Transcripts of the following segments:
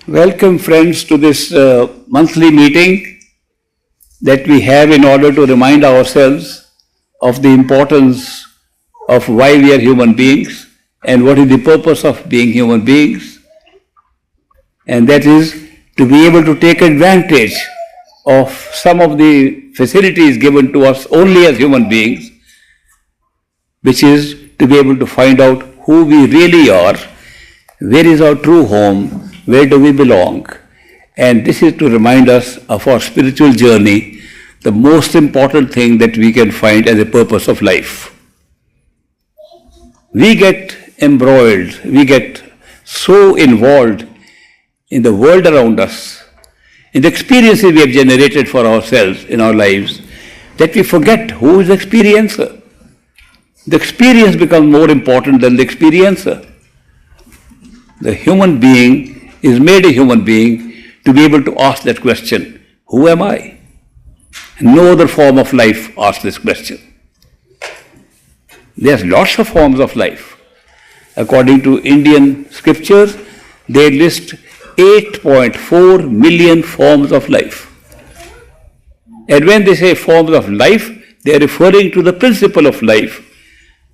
Welcome friends to this monthly meeting that we have in order to remind ourselves of the importance of why we are human beings and what is the purpose of being human beings. And that is to be able to take advantage of some of the facilities given to us only as human beings, which is to be able to find out who we really are, where is our true home, where do we belong? And this is to remind us of our spiritual journey, the most important thing that we can find as a purpose of life. We get embroiled, we get so involved in the world around us, in the experiences we have generated for ourselves in our lives, that we forget who is the experiencer. The experience becomes more important than the experiencer. The human being is made a human being to be able to ask that question, who am I? No other form of life asks this question. There's lots of forms of life. According to Indian scriptures, they list 8.4 million forms of life. And when they say forms of life, they are referring to the principle of life.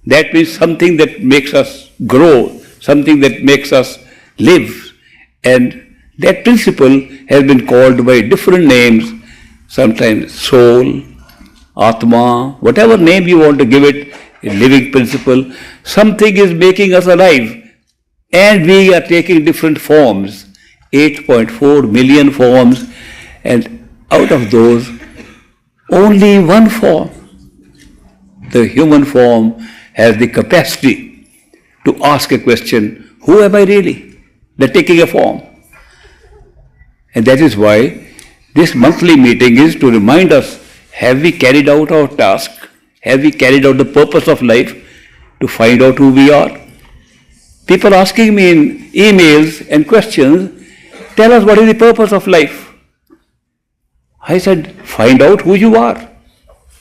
That means something that makes us grow, something that makes us live. And that principle has been called by different names, sometimes soul, atma, whatever name you want to give it, a living principle. Something is making us alive, and we are taking different forms, 8.4 million forms, and out of those, only one form, the human form, has the capacity to ask a question, who am I really? They're taking a form. And that is why this monthly meeting is to remind us, have we carried out our task? Have we carried out the purpose of life to find out who we are? People asking me in emails and questions, tell us what is the purpose of life? I said, find out who you are.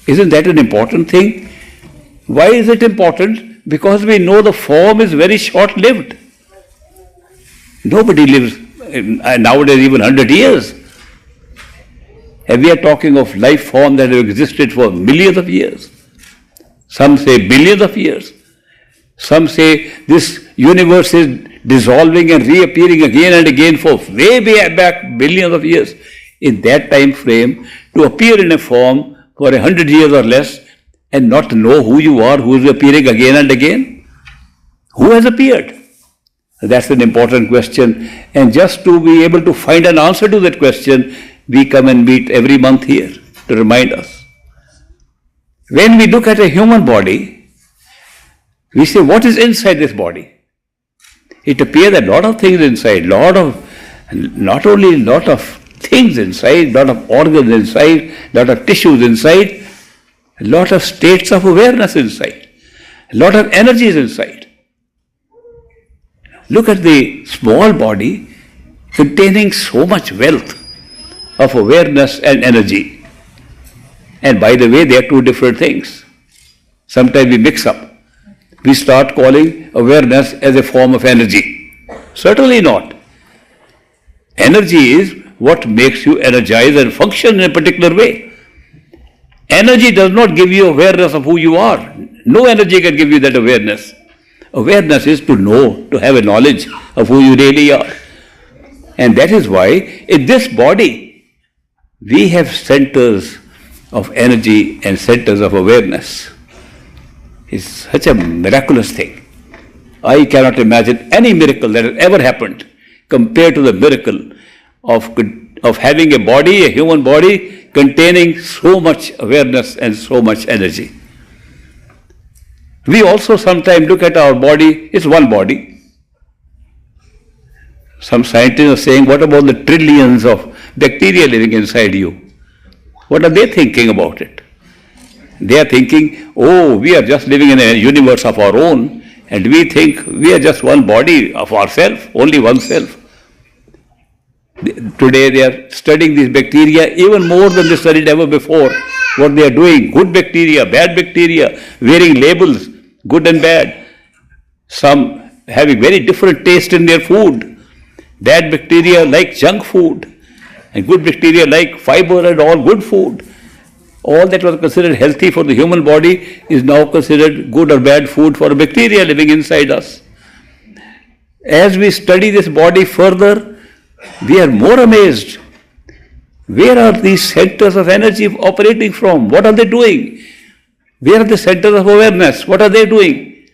Isn't that an important thing? Why is it important? Because we know the form is very short-lived. Nobody lives nowadays even 100 years. And we are talking of life form that have existed for millions of years. Some say billions of years. Some say this universe is dissolving and reappearing again and again for way back billions of years. In that time frame, to appear in a form for 100 years or less and not to know who you are, who is appearing again and again? Who has appeared? That's an important question, and just to be able to find an answer to that question, we come and meet every month here to remind us. When we look at a human body, we say, what is inside this body? It appears that a lot of things inside, not only a lot of things inside, a lot of organs inside, a lot of tissues inside, a lot of states of awareness inside, a lot of energies inside. Look at the small body containing so much wealth of awareness and energy. And by the way, they are two different things. Sometimes we mix up. We start calling awareness as a form of energy. Certainly not. Energy is what makes you energize and function in a particular way. Energy does not give you awareness of who you are. No energy can give you that awareness. Awareness is to know, to have a knowledge of who you really are. And that is why in this body, we have centers of energy and centers of awareness. It's such a miraculous thing. I cannot imagine any miracle that has ever happened compared to the miracle of having a body, a human body, containing so much awareness and so much energy. We also sometimes look at our body, it's one body. Some scientists are saying, what about the trillions of bacteria living inside you? What are they thinking about it? They are thinking, oh, we are just living in a universe of our own, and we think we are just one body of ourselves, only one self. Today they are studying these bacteria even more than they studied ever before. What they are doing, good bacteria, bad bacteria, wearing labels, good and bad. Some having very different taste in their food. Bad bacteria like junk food, and good bacteria like fiber and all good food. All that was considered healthy for the human body is now considered good or bad food for a bacteria living inside us. As we study this body further, we are more amazed. Where are these centers of energy operating from? What are they doing? Where are the centers of awareness? What are they doing?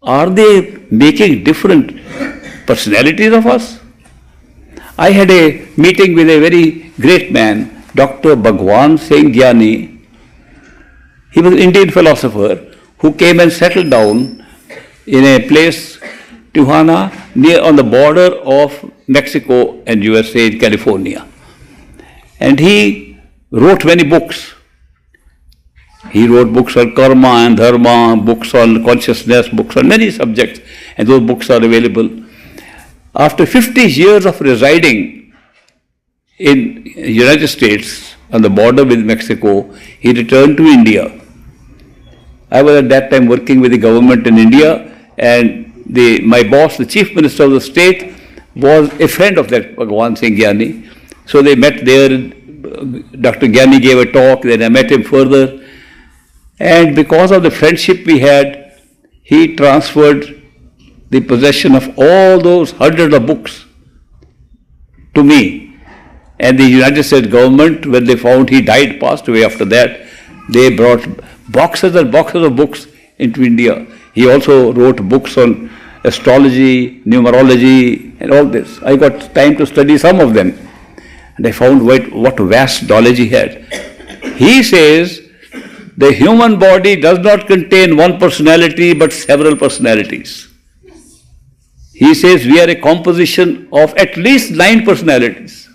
Are they making different personalities of us? I had a meeting with a very great man, Dr. Bhagwan Singh Gyani. He was an Indian philosopher who came and settled down in a place, Tijuana, near on the border of Mexico and USA in California. And he wrote many books. He wrote books on karma and dharma, books on consciousness, books on many subjects, and those books are available. After 50 years of residing in the United States on the border with Mexico, he returned to India. I was at that time working with the government in India, and my boss, the chief minister of the state, was a friend of that Bhagwan Singh Gyani. So they met there. Dr. Gyani gave a talk, then I met him further. And because of the friendship we had, he transferred the possession of all those hundreds of books to me. And the United States government, when they found he died, passed away after that, they brought boxes and boxes of books into India. He also wrote books on astrology, numerology, and all this. I got time to study some of them. And I found what vast knowledge he had. He says the human body does not contain one personality but several personalities. He says we are a composition of at least 9 personalities.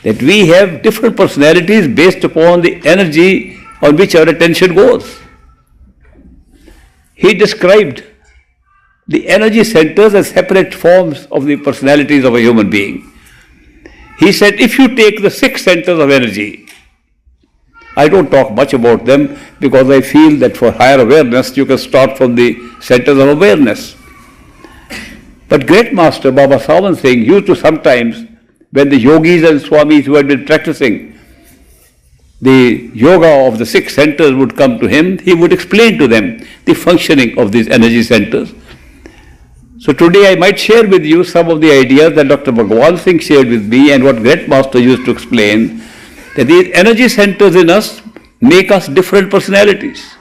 That we have different personalities based upon the energy on which our attention goes. He described the energy centers as separate forms of the personalities of a human being. He said, if you take the 6 centers of energy, I don't talk much about them because I feel that for higher awareness, you can start from the centers of awareness. But great master Baba Sawan Singh used to sometimes, when the yogis and swamis who had been practicing the yoga of the 6 centers would come to him, he would explain to them the functioning of these energy centers. So today I might share with you some of the ideas that Dr. Bhagwan Singh shared with me and what great master used to explain, that these energy centers in us make us different personalities.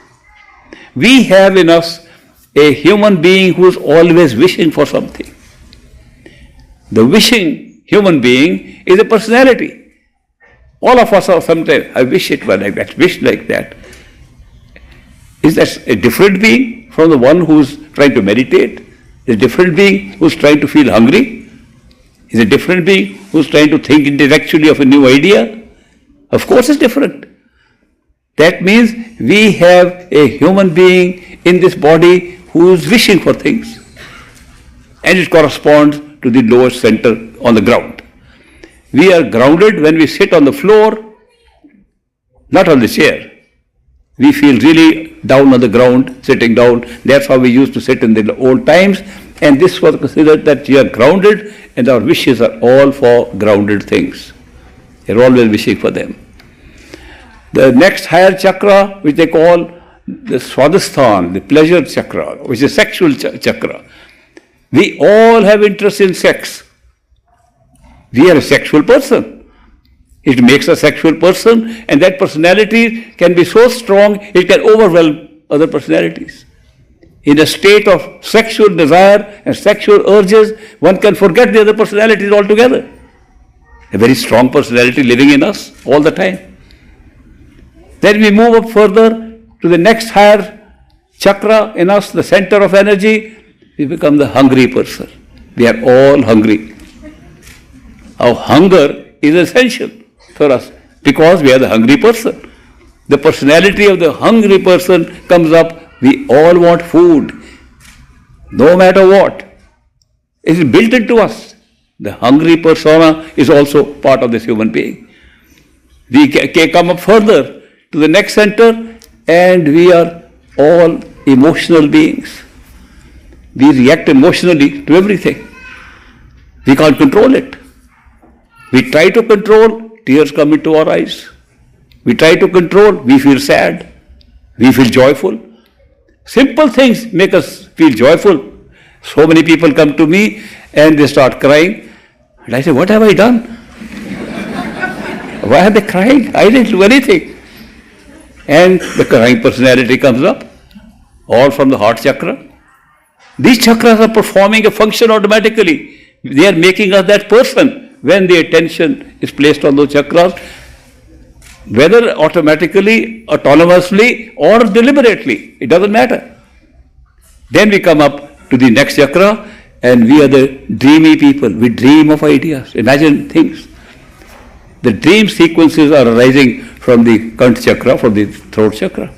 We have in us a human being who is always wishing for something. The wishing human being is a personality. All of us are sometimes, I wish it were like that, wish like that. Is that a different being from the one who is trying to meditate? Is a different being who is trying to feel hungry? Is a different being who is trying to think intellectually of a new idea? Of course it's different. That means we have a human being in this body who is wishing for things. And it corresponds to the lowest center on the ground. We are grounded when we sit on the floor, not on the chair. We feel really down on the ground, sitting down. That's how we used to sit in the old times. And this was considered that we are grounded and our wishes are all for grounded things. You're always wishing for them. The next higher chakra, which they call the Swadhisthana, the pleasure chakra, which is sexual chakra. We all have interest in sex. We are a sexual person. It makes a sexual person, and that personality can be so strong, it can overwhelm other personalities. In a state of sexual desire and sexual urges, one can forget the other personalities altogether. A very strong personality living in us all the time. Then we move up further to the next higher chakra in us, the center of energy. We become the hungry person. We are all hungry. Our hunger is essential for us because we are the hungry person. The personality of the hungry person comes up. We all want food, no matter what. It is built into us. The hungry persona is also part of this human being. We can come up further to the next center, and we are all emotional beings. We react emotionally to everything. We can't control it. We try to control, tears come into our eyes. We try to control, we feel sad, we feel joyful. Simple things make us feel joyful. So many people come to me and they start crying. And I say, what have I done? Why are they crying? I didn't do anything. And the crying personality comes up, all from the heart chakra. These chakras are performing a function automatically. They are making us that person when the attention is placed on those chakras, whether automatically, autonomously, or deliberately. It doesn't matter. Then we come up to the next chakra, and we are the dreamy people. We dream of ideas, imagine things. The dream sequences are arising from the Kant chakra, from the throat chakra.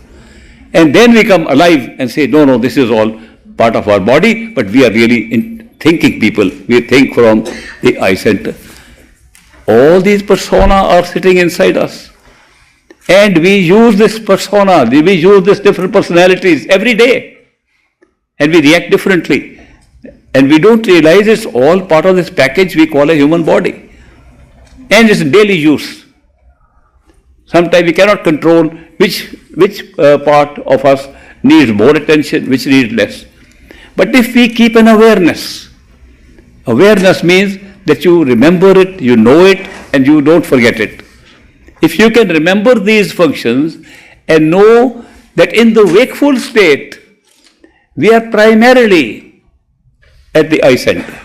And then we come alive and say, no, this is all part of our body, but we are really thinking people. We think from the eye center. All these persona are sitting inside us. And we use this persona, we use these different personalities every day. And we react differently. And we don't realize it's all part of this package we call a human body. And it's daily use. Sometimes we cannot control which part of us needs more attention, which needs less. But if we keep an awareness means that you remember it, you know it, and you don't forget it. If you can remember these functions and know that in the wakeful state, we are primarily at the eye center.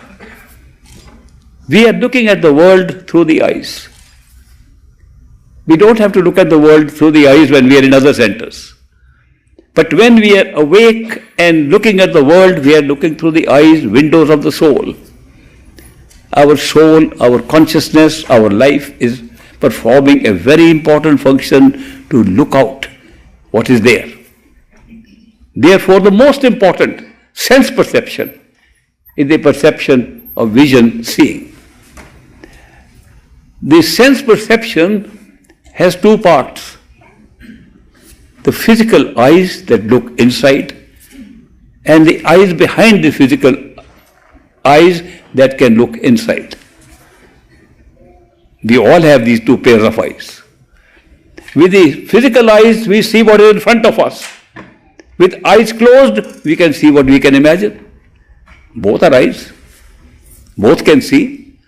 We are looking at the world through the eyes. We don't have to look at the world through the eyes when we are in other centers. But when we are awake and looking at the world, we are looking through the eyes, windows of the soul. Our soul, our consciousness, our life is performing a very important function to look out what is there. Therefore, the most important sense perception is the perception of vision, seeing. The sense perception has two parts. The physical eyes that look inside and the eyes behind the physical eyes that can look inside. We all have these two pairs of eyes. With the physical eyes, we see what is in front of us. With eyes closed, we can see what we can imagine. Both are eyes. Both can see.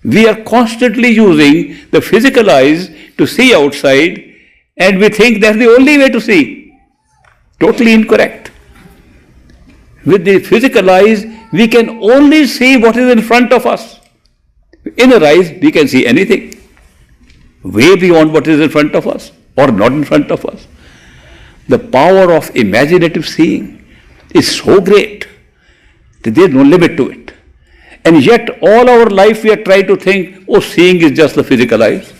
We are constantly using the physical eyes to see outside, and we think that's the only way to see. Totally incorrect. With the physical eyes, we can only see what is in front of us. Inner eyes, we can see anything, way beyond what is in front of us or not in front of us. The power of imaginative seeing is so great that there is no limit to it. And yet all our life we are trying to think, seeing is just the physical eyes.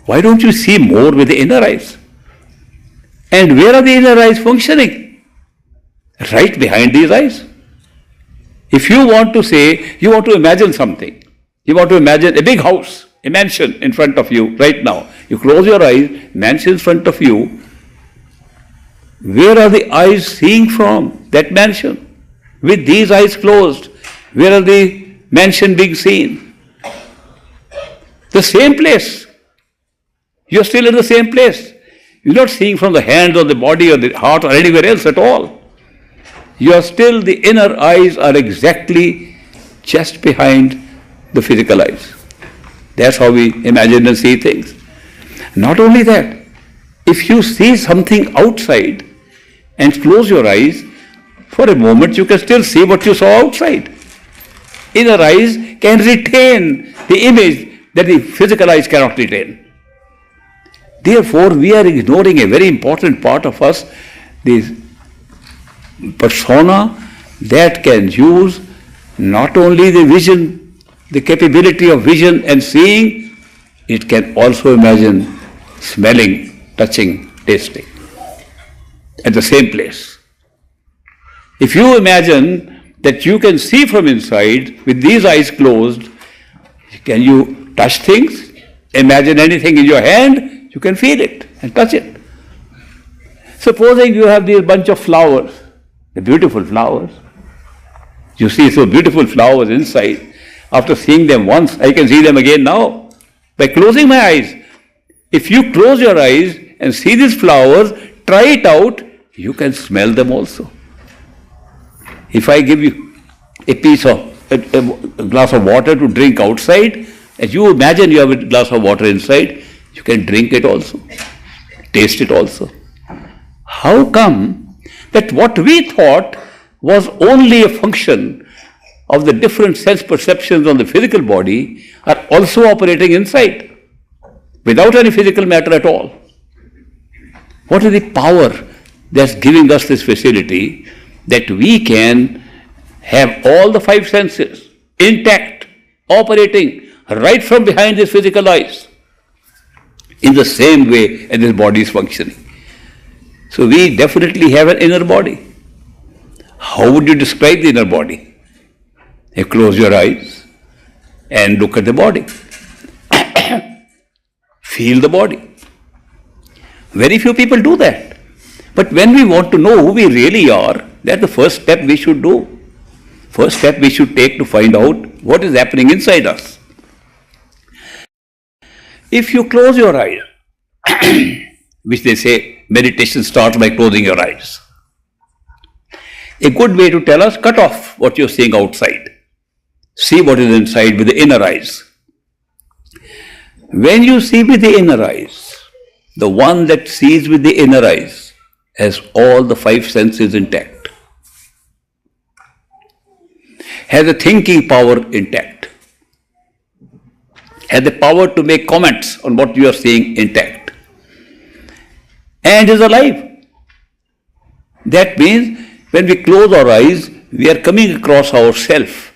Why don't you see more with the inner eyes? And where are the inner eyes functioning? Right behind these eyes. If you want to say, you want to imagine something, you want to imagine a big house, a mansion in front of you right now. You close your eyes, mansion in front of you. Where are the eyes seeing from that mansion? With these eyes closed, where are the mansion being seen? The same place. You're still in the same place. You're not seeing from the hands or the body or the heart or anywhere else at all. You are still, the inner eyes are exactly just behind the physical eyes. That's how we imagine and see things. Not only that, if you see something outside and close your eyes, for a moment you can still see what you saw outside. Inner eyes can retain the image that the physical eyes cannot retain. Therefore, we are ignoring a very important part of us, the persona that can use not only the vision, the capability of vision and seeing, it can also imagine smelling, touching, tasting at the same place. If you imagine that you can see from inside with these eyes closed, can you touch things? Imagine anything in your hand, you can feel it and touch it. Supposing you have this bunch of flowers, the beautiful flowers, You see so beautiful flowers inside. After seeing them once, I can see them again now. By closing my eyes. If you close your eyes and see these flowers, try it out, you can smell them also. If I give you a glass of water to drink outside, as you imagine you have a glass of water inside, you can drink it also, taste it also. How come that what we thought was only a function of the different sense perceptions on the physical body are also operating inside, without any physical matter at all? What is the power that's giving us this facility that we can have all the five senses intact, operating right from behind these physical eyes in the same way as this body is functioning? So we definitely have an inner body. How would you describe the inner body? You close your eyes and look at the body. Feel the body. Very few people do that. But when we want to know who we really are, that's the first step we should do. First step we should take to find out what is happening inside us. If you close your eyes, which they say meditation starts by closing your eyes, a good way to tell us, cut off what you're seeing outside. See what is inside with the inner eyes. When you see with the inner eyes, the one that sees with the inner eyes has all the five senses intact, has a thinking power intact, has the power to make comments on what you are seeing intact, and is alive. That means when we close our eyes, we are coming across our self,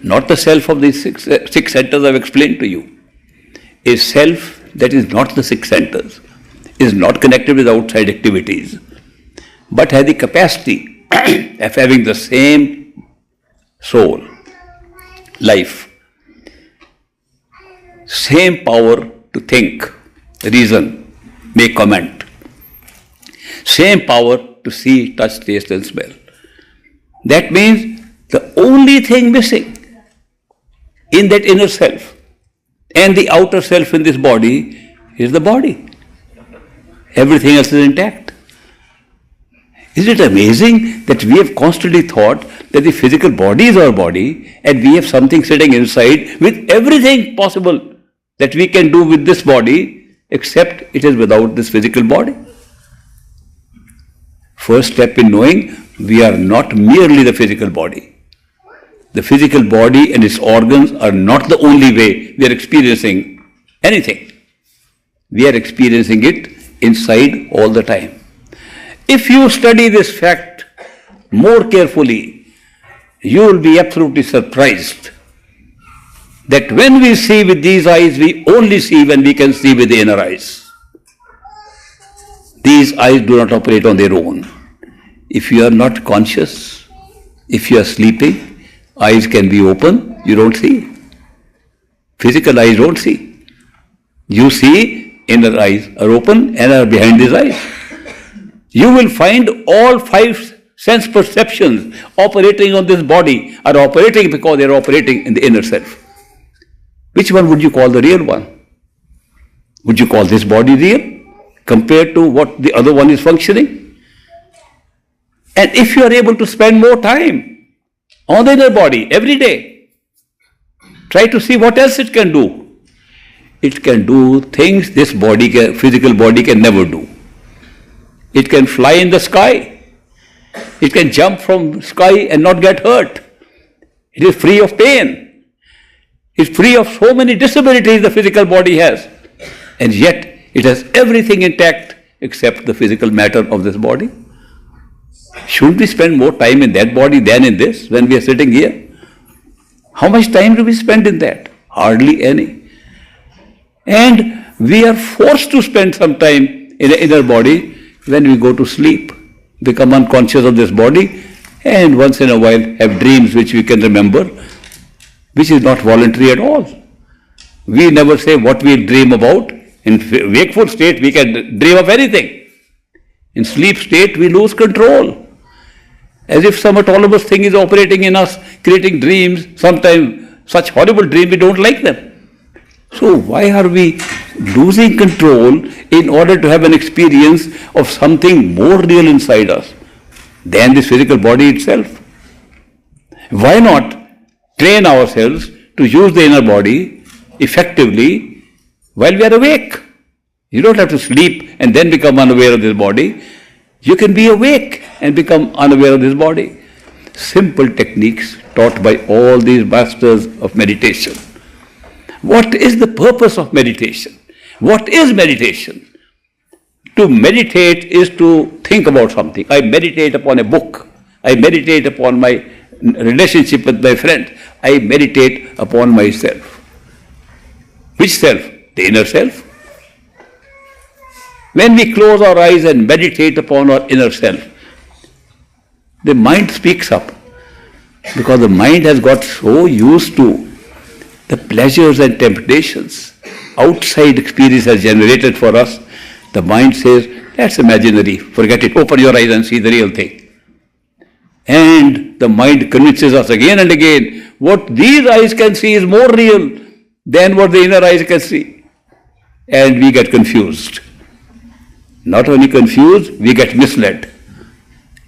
not the self of the six centers I've explained to you. A self that is not the six centers, is not connected with outside activities, but has the capacity of having the same soul, life, same power to think, reason, make comment, same power to see, touch, taste and smell. That means the only thing missing in that inner self and the outer self in this body is the body. Everything else is intact. Isn't it amazing that we have constantly thought that the physical body is our body and we have something sitting inside with everything possible that we can do with this body, except it is without this physical body? First step in knowing we are not merely the physical body. The physical body and its organs are not the only way we are experiencing anything. We are experiencing it inside all the time. If you study this fact more carefully, you will be absolutely surprised that when we see with these eyes, we only see when we can see with the inner eyes. These eyes do not operate on their own. If you are not conscious, if you are sleeping, eyes can be open, you don't see. Physical eyes don't see. You see, inner eyes are open and are behind these eyes. You will find all five sense perceptions operating on this body are operating because they are operating in the inner self. Which one would you call the real one? Would you call this body real compared to what the other one is functioning? And if you are able to spend more time on the inner body every day, try to see what else it can do. It can do things this physical body can never do. It can fly in the sky. It can jump from sky and not get hurt. It is free of pain. It's free of so many disabilities the physical body has. And yet it has everything intact except the physical matter of this body. Shouldn't we spend more time in that body than in this when we are sitting here? How much time do we spend in that? Hardly any. And we are forced to spend some time in the inner body when we go to sleep, become unconscious of this body, and once in a while have dreams which we can remember, which is not voluntary at all. We never say what we dream about. In wakeful state, we can dream of anything. In sleep state, we lose control. As if some autonomous thing is operating in us, creating dreams, sometimes such horrible dreams we don't like them. So why are we losing control in order to have an experience of something more real inside us than this physical body itself? Why not train ourselves to use the inner body effectively while we are awake? You don't have to sleep and then become unaware of this body. You can be awake and become unaware of this body. Simple techniques taught by all these masters of meditation. What is the purpose of meditation? What is meditation? To meditate is to think about something. I meditate upon a book. I meditate upon my relationship with my friend. I meditate upon myself. Which self? The inner self. When we close our eyes and meditate upon our inner self, the mind speaks up, because the mind has got so used to the pleasures and temptations outside experience has generated for us. The mind says, that's imaginary, forget it, open your eyes and see the real thing. And the mind convinces us again and again, what these eyes can see is more real than what the inner eyes can see. And we get confused. Not only confused, we get misled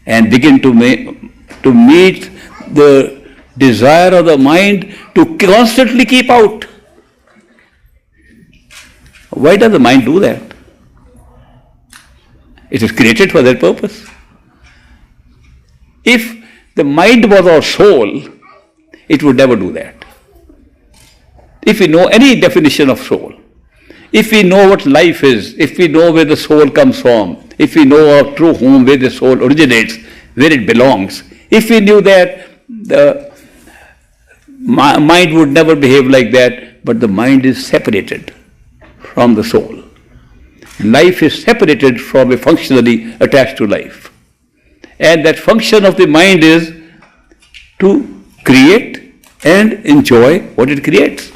and begin to meet the desire of the mind to constantly keep out. Why does the mind do that? It is created for that purpose. If the mind was our soul, it would never do that. If we know any definition of soul, if we know what life is, if we know where the soul comes from, if we know our true home, where the soul originates, where it belongs, if we knew that, the mind would never behave like that, but the mind is separated from the soul. Life is separated from a functionally attached to life. And that function of the mind is to create and enjoy what it creates.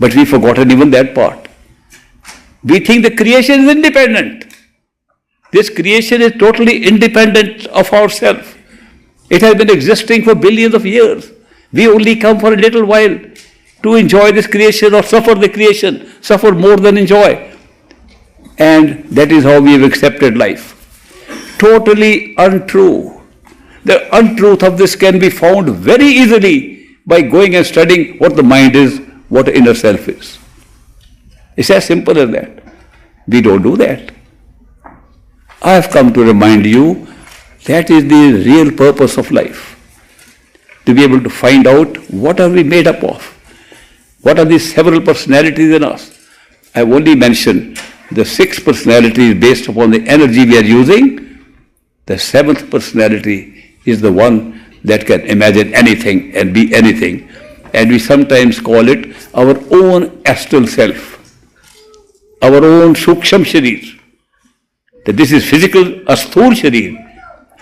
But we've forgotten even that part. We think the creation is independent. This creation is totally independent of ourselves. It has been existing for billions of years. We only come for a little while to enjoy this creation or suffer the creation, suffer more than enjoy. And that is how we have accepted life. Totally untrue. The untruth of this can be found very easily by going and studying what the mind is, what the inner self is. It's as simple as that. We don't do that. I have come to remind you that is the real purpose of life. To be able to find out what are we made up of. What are these several personalities in us. I have only mentioned the 6 personalities based upon the energy we are using. The 7th personality is the one that can imagine anything and be anything. And we sometimes call it our own astral self, our own suksham sharir. That this is physical, a sthul sharir,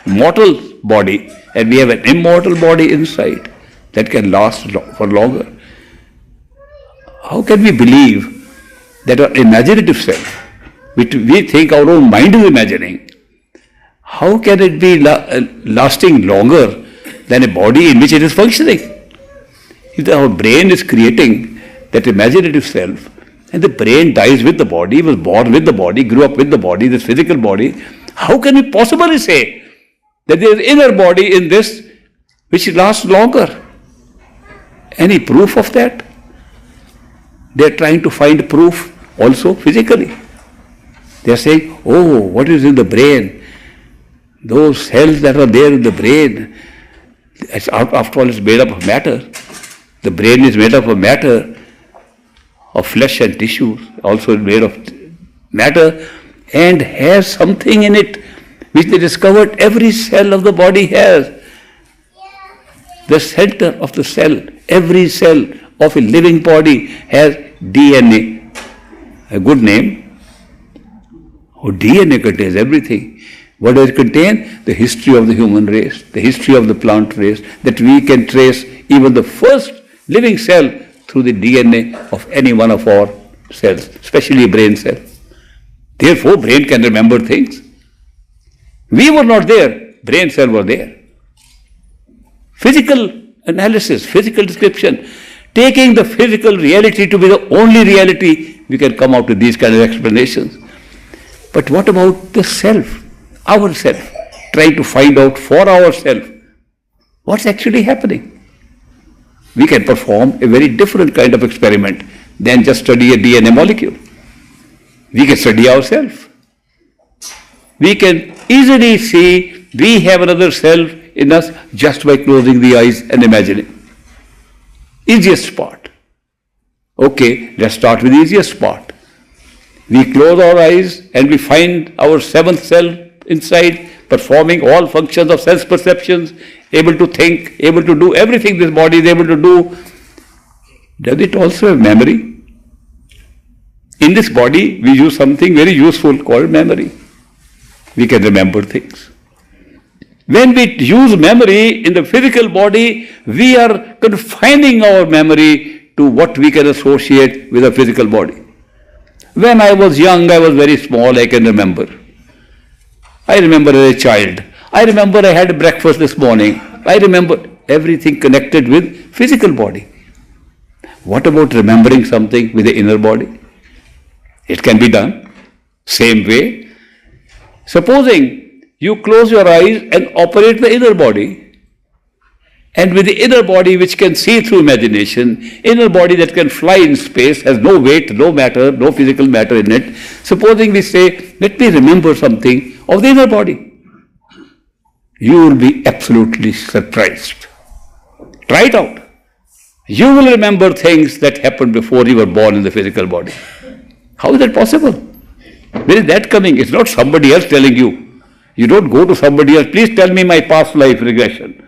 mortal body, and we have an immortal body inside that can last for longer. How can we believe that our imaginative self, which we think our own mind is imagining, how can it be lasting longer than a body in which it is functioning? If our brain is creating that imaginative self, and the brain dies with the body, was born with the body, grew up with the body, this physical body, how can we possibly say that there is inner body in this which lasts longer? Any proof of that? They are trying to find proof also physically. They are saying, oh, what is in the brain? Those cells that are there in the brain, after all, it's made up of matter. The brain is made up of matter, of flesh and tissue, also made of matter, and has something in it which they discovered every cell of the body has. The center of the cell, every cell of a living body has DNA. A good name. Oh, DNA contains everything. What does it contain? The history of the human race, the history of the plant race, that we can trace even the first living cell through the DNA of any one of our cells, especially a brain cell. Therefore, brain can remember things. We were not there brain cell were there. Physical analysis, physical description, taking the physical reality to be the only reality, we can come out with these kind of explanations. But what about the self, ourself, trying to find out for ourselves what's actually happening? We can perform a very different kind of experiment than just study a DNA molecule. We can study ourselves. We can easily see we have another self in us just by closing the eyes and imagining. Easiest part. Okay, let's start with the easiest part. We close our eyes and we find our seventh self inside, performing all functions of sense perceptions, able to think, able to do everything this body is able to do. Does it also have memory? In this body, we use something very useful called memory. We can remember things. When we use memory in the physical body, we are confining our memory to what we can associate with a physical body. When I was young, I was very small, I can remember. I remember as a child. I remember I had breakfast this morning. I remember everything connected with physical body. What about remembering something with the inner body? It can be done. Same way. Supposing you close your eyes and operate the inner body, and with the inner body which can see through imagination, inner body that can fly in space, has no weight, no matter, no physical matter in it, supposing we say, let me remember something of the inner body, you will be absolutely surprised. Try it out. You will remember things that happened before you were born in the physical body. How is that possible? Where is that coming? It's not somebody else telling you. You don't go to somebody else, please tell me my past life regression.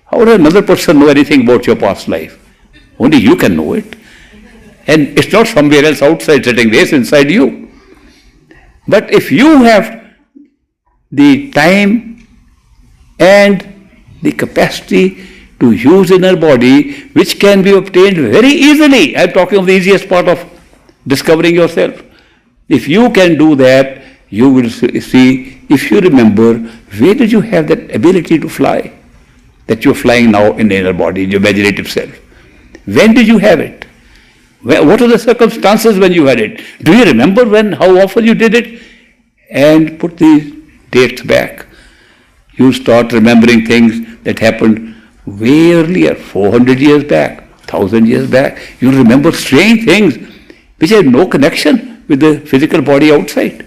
How would another person know anything about your past life? Only you can know it. And it's not somewhere else outside sitting there, it's inside you. But if you have the time and the capacity to use inner body, which can be obtained very easily, I'm talking of the easiest part of discovering yourself. If you can do that, you will see, if you remember, where did you have that ability to fly? That you're flying now in the inner body, in your imaginative self. When did you have it? What are the circumstances when you had it? Do you remember when, how often you did it? And put these dates back. You start remembering things that happened way earlier, 400 years back, 1000 years back. You remember strange things which have no connection with the physical body outside.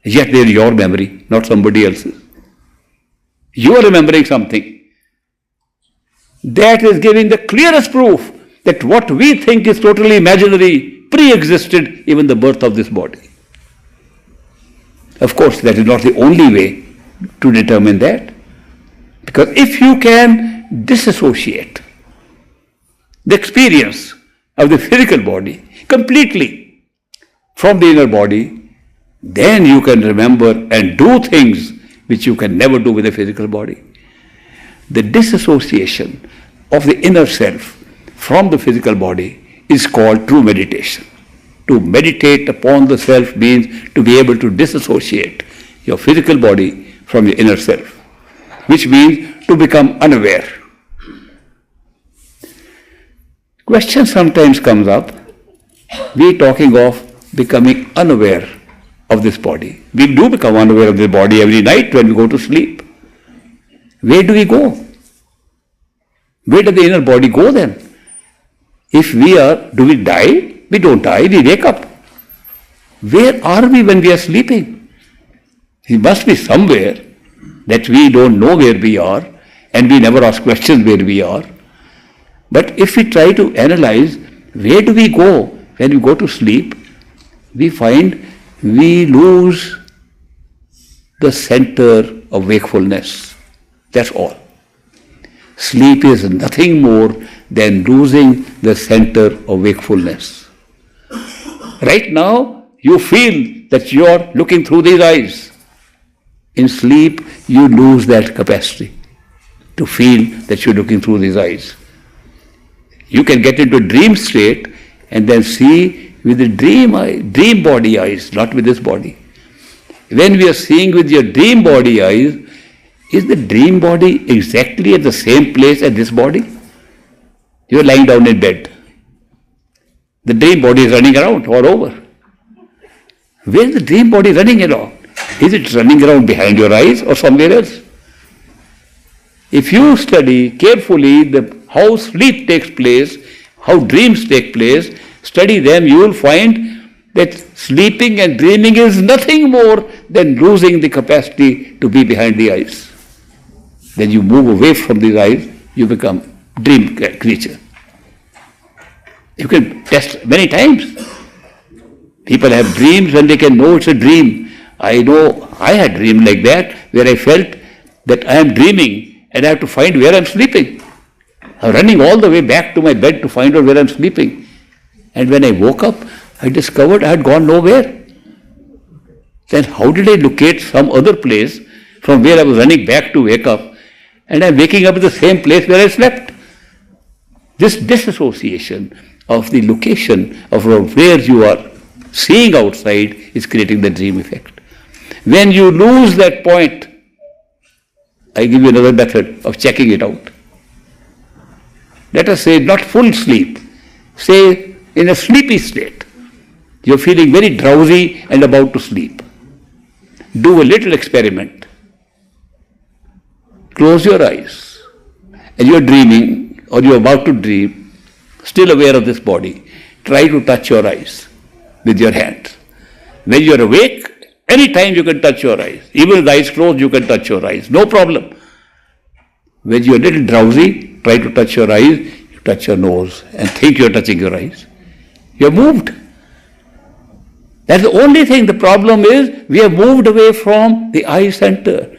Yet they are your memory, not somebody else's. You are remembering something. That is giving the clearest proof that what we think is totally imaginary pre-existed even the birth of this body. Of course, that is not the only way to determine that. Because if you can disassociate the experience of the physical body completely from the inner body, then you can remember and do things which you can never do with the physical body. The disassociation of the inner self from the physical body is called true meditation. To meditate upon the self means to be able to disassociate your physical body from your inner self, which means to become unaware. Question sometimes comes up, we are talking of becoming unaware of this body. We do become unaware of this body every night when we go to sleep. Where do we go? Where does the inner body go then? If we are, do we die? We don't die, we wake up. Where are we when we are sleeping? We must be somewhere that we don't know where we are and we never ask questions where we are. But if we try to analyze where do we go when we go to sleep, we find we lose the center of wakefulness. That's all. Sleep is nothing more than losing the center of wakefulness. Right now, you feel that you are looking through these eyes. In sleep, you lose that capacity to feel that you're looking through these eyes. You can get into a dream state and then see with the dream body eyes, not with this body. When we are seeing with your dream body eyes, Is the dream body exactly at the same place as this body? You are lying down in bed. The dream body is running around all over. Where is the dream body running around? Is it running around behind your eyes or somewhere else? If you study carefully how sleep takes place, how dreams take place, study them, you will find that sleeping and dreaming is nothing more than losing the capacity to be behind the eyes. Then you move away from these eyes, you become dream creature. You can test many times. People have dreams and they can know it's a dream. I know I had a dream like that where I felt that I am dreaming and I have to find where I am sleeping. I'm running all the way back to my bed to find out where I am sleeping. And when I woke up, I discovered I had gone nowhere. Then how did I locate some other place from where I was running back to wake up, and I'm waking up at the same place where I slept? This disassociation of the location of where you are seeing outside is creating the dream effect. When you lose that point, I give you another method of checking it out. Let us say not full sleep, say in a sleepy state. You're feeling very drowsy and about to sleep. Do a little experiment. Close your eyes and you're dreaming or you're about to dream, still aware of this body. Try to touch your eyes with your hands. When you're awake, anytime you can touch your eyes. Even with the eyes closed, you can touch your eyes. No problem. When you're a little drowsy, try to touch your eyes. You touch your nose and think you're touching your eyes. You're moved. That's the only thing. The problem is we have moved away from the eye center,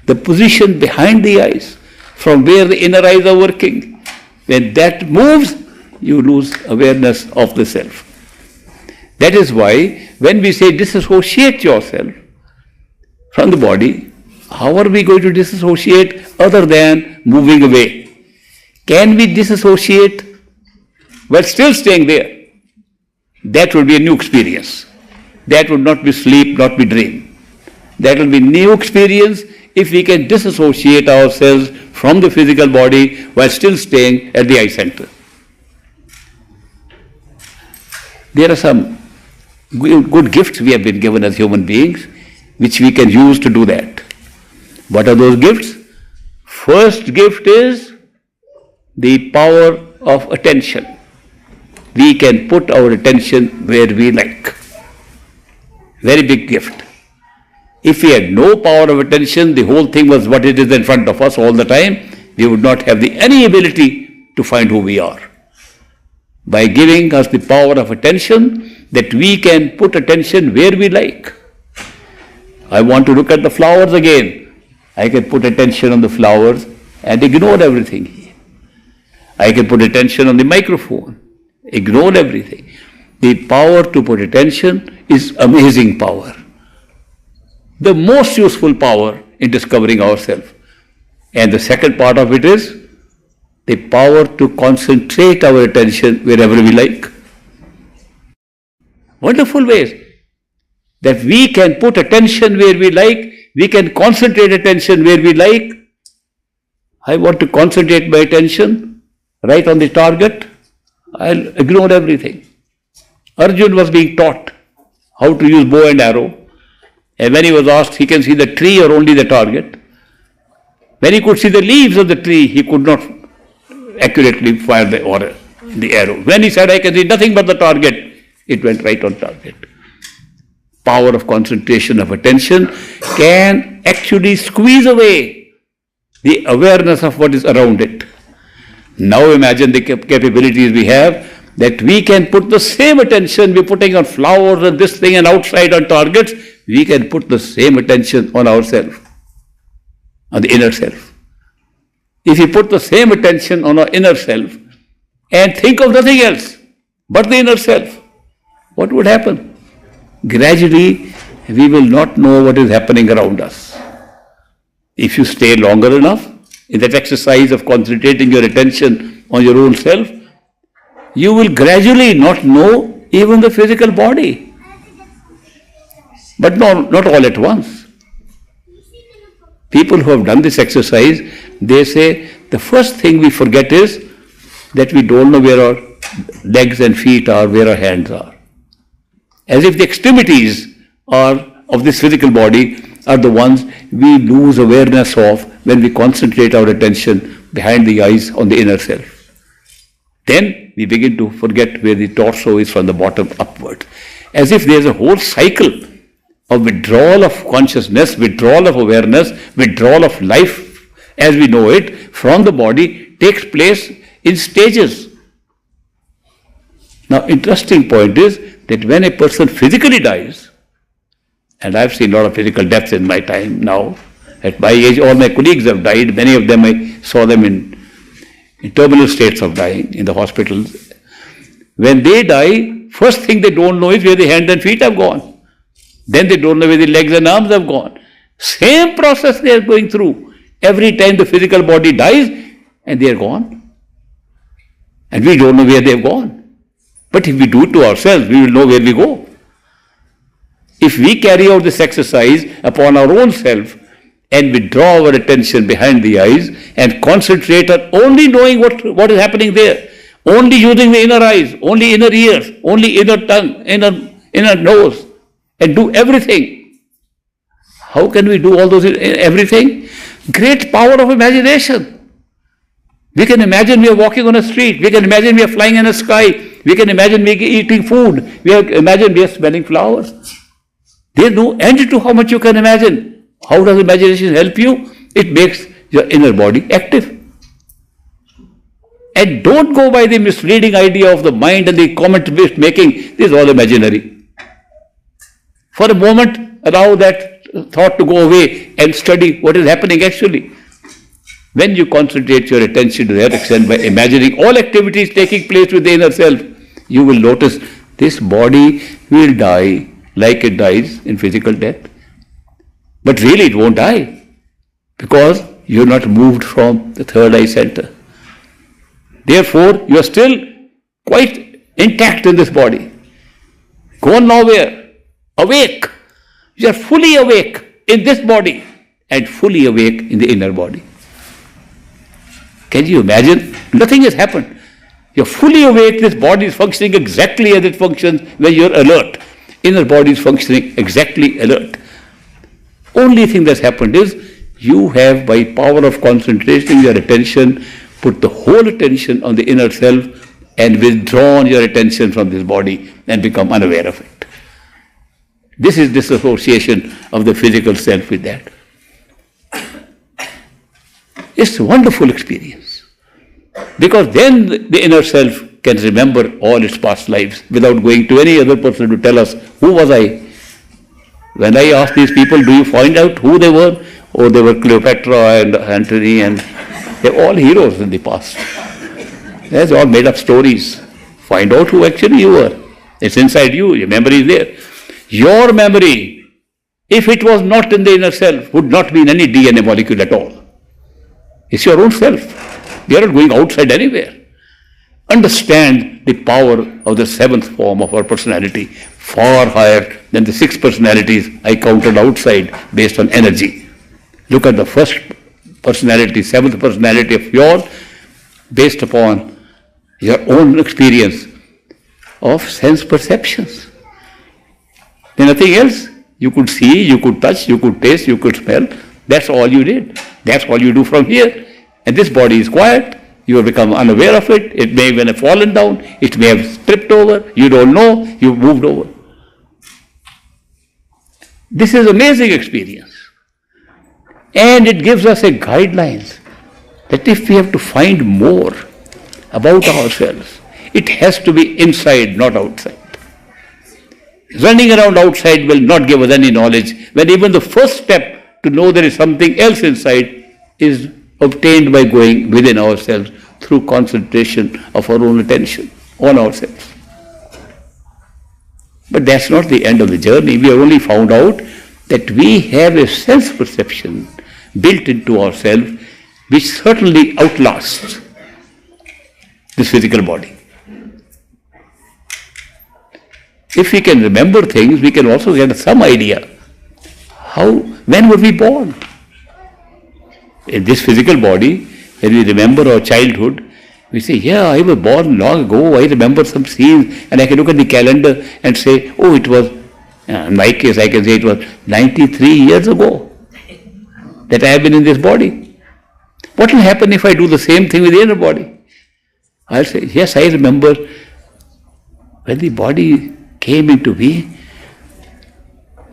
the position behind the eyes, from where the inner eyes are working. When that moves, you lose awareness of the self. That is why when we say disassociate yourself from the body, how are we going to disassociate other than moving away? Can we disassociate while still staying there? That would be a new experience. That would not be sleep, not be dream. That will be new experience if we can disassociate ourselves from the physical body while still staying at the eye center. There are some good gifts we have been given as human beings which we can use to do that. What are those gifts? First gift is the power of attention. We can put our attention where we like. Very big gift. If we had no power of attention, the whole thing was what it is in front of us all the time, we would not have any ability to find who we are. By giving us the power of attention, that we can put attention where we like. I want to look at the flowers again. I can put attention on the flowers and ignore everything. I can put attention on the microphone, ignore everything. The power to put attention is amazing power. The most useful power in discovering ourselves. And the second part of it is the power to concentrate our attention wherever we like. Wonderful ways that we can put attention where we like, we can concentrate attention where we like. I want to concentrate my attention right on the target. I'll ignore everything. Arjun was being taught how to use bow and arrow, and when he was asked, he can see the tree or only the target. When he could see the leaves of the tree, he could not accurately fire the arrow. When he said, I can see nothing but the target, it went right on target. Power of concentration of attention can actually squeeze away the awareness of what is around it. Now imagine the capabilities we have, that we can put the same attention we're putting on flowers and this thing and outside on targets, we can put the same attention on ourselves, on the inner self. If we put the same attention on our inner self and think of nothing else but the inner self, what would happen? Gradually, we will not know what is happening around us. If you stay longer enough in that exercise of concentrating your attention on your own self, you will gradually not know even the physical body. But not all at once. People who have done this exercise, they say the first thing we forget is that we don't know where our legs and feet are, where our hands are. As if the extremities of this physical body are the ones we lose awareness of when we concentrate our attention behind the eyes on the inner self. Then we begin to forget where the torso is from the bottom upward. As if there's a whole cycle of withdrawal of consciousness, withdrawal of awareness, withdrawal of life as we know it from the body takes place in stages. Now, interesting point is that when a person physically dies, and I've seen a lot of physical deaths in my time now, at my age all my colleagues have died, many of them I saw them in terminal states of dying in the hospitals. When they die, first thing they don't know is where the hands and feet have gone. Then they don't know where the legs and arms have gone. Same process they are going through. Every time the physical body dies and they are gone. And we don't know where they have gone. But if we do it to ourselves, we will know where we go. If we carry out this exercise upon our own self and withdraw our attention behind the eyes and concentrate on only knowing what is happening there, only using the inner eyes, only inner ears, only inner tongue, inner nose, and do everything. How can we do all those everything? Great power of imagination. We can imagine we are walking on a street. We can imagine we are flying in the sky. We can imagine we are eating food. We can imagine we are smelling flowers. There is no end to how much you can imagine. How does imagination help you? It makes your inner body active. And don't go by the misleading idea of the mind and the comment making. This is all imaginary. For a moment, allow that thought to go away and study what is happening actually. When you concentrate your attention to that extent by imagining all activities taking place with the inner self, you will notice this body will die like it dies in physical death. But really it won't die because you're not moved from the third eye center. Therefore, you are still quite intact in this body. Gone nowhere. Awake. You are fully awake in this body and fully awake in the inner body. Can you imagine? Nothing has happened. You're fully awake, this body is functioning exactly as it functions when you're alert. Inner body is functioning exactly alert. Only thing that's happened is you have, by power of concentration your attention, put the whole attention on the inner self and withdrawn your attention from this body and become unaware of it. This is disassociation of the physical self with that. It's a wonderful experience. Because then the inner self can remember all its past lives without going to any other person to tell us, who was I? When I asked these people, do you find out who they were? Oh, they were Cleopatra and Antony, and they're all heroes in the past. That's all made up stories. Find out who actually you were. It's inside you, your memory is there. Your memory, if it was not in the inner self, would not be in any DNA molecule at all. It's your own self. You are not going outside anywhere. Understand the power of the seventh form of our personality, far higher than the six personalities I counted outside based on energy. Look at the first personality, seventh personality of yours, based upon your own experience of sense perceptions. There's nothing else. You could see, you could touch, you could taste, you could smell. That's all you did. That's all you do from here. And this body is quiet. You have become unaware of it. It may even have fallen down. It may have tripped over. You don't know. You've moved over. This is amazing experience. And it gives us a guidelines that if we have to find more about ourselves, it has to be inside, not outside. Running around outside will not give us any knowledge when even the first step to know there is something else inside is obtained by going within ourselves through concentration of our own attention on ourselves. But that's not the end of the journey. We have only found out that we have a sense perception built into ourselves which certainly outlasts this physical body. If we can remember things, we can also get some idea when were we born? In this physical body, when we remember our childhood, we say, yeah, I was born long ago, I remember some scenes, and I can look at the calendar and say, oh, it was, in my case, I can say it was 93 years ago that I have been in this body. What will happen if I do the same thing with the inner body? I'll say, yes, I remember when the body came into being.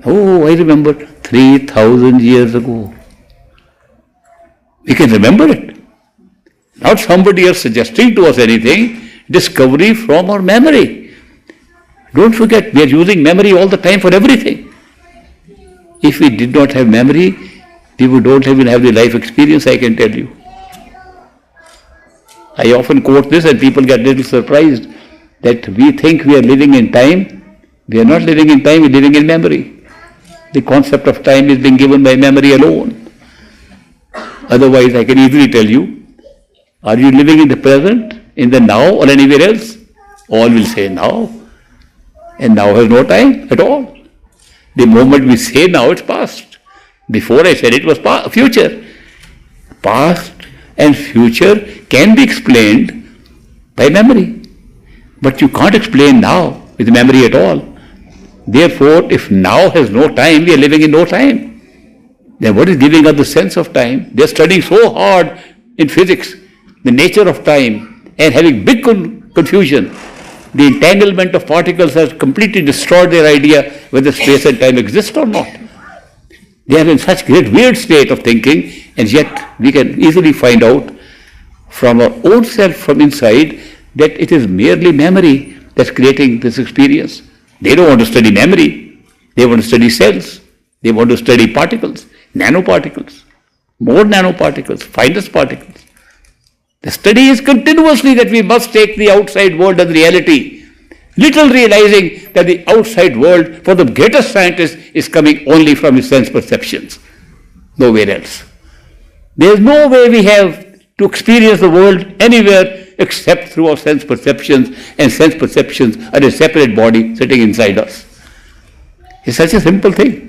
Oh, I remember 3,000 years ago. We can remember it. Not somebody else suggesting to us anything, discovery from our memory. Don't forget, we are using memory all the time for everything. If we did not have memory, we don't even have the life experience, I can tell you. I often quote this and people get a little surprised that we think we are living in time. We are not living in time, we are living in memory. The concept of time is being given by memory alone. Otherwise, I can easily tell you, are you living in the present, in the now, or anywhere else? All will say now. And now has no time at all. The moment we say now, it's past. Before I said it was future. Past and future can be explained by memory. But you can't explain now with memory at all. Therefore, if now has no time, we are living in no time. Then what is giving us the sense of time? They are studying so hard in physics, the nature of time, and having big confusion. The entanglement of particles has completely destroyed their idea whether space and time exist or not. They are in such great weird state of thinking, and yet we can easily find out from our own self from inside that it is merely memory that's creating this experience. They don't want to study memory. They want to study cells. They want to study particles, nanoparticles, more nanoparticles, finest particles. The study is continuously that we must take the outside world as reality, little realizing that the outside world for the greatest scientist is coming only from his sense perceptions, nowhere else. There is no way we have to experience the world anywhere except through our sense perceptions, and sense perceptions are a separate body sitting inside us. It's such a simple thing.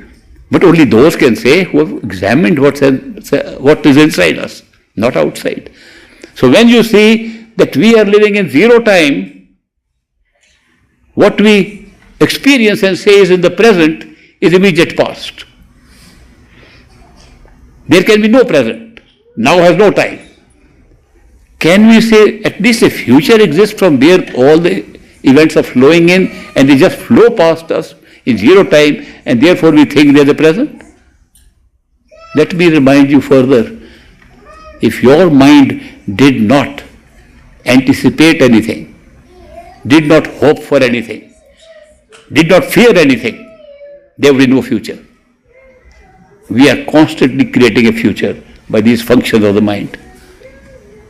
But only those can say who have examined what is inside us, not outside. So when you see that we are living in zero time, what we experience and say is in the present is immediate past. There can be no present. Now has no time. Can we say at least a future exists from where all the events are flowing in and they just flow past us in zero time and therefore we think they are the present? Let me remind you further. If your mind did not anticipate anything, did not hope for anything, did not fear anything, there will be no future. We are constantly creating a future by these functions of the mind.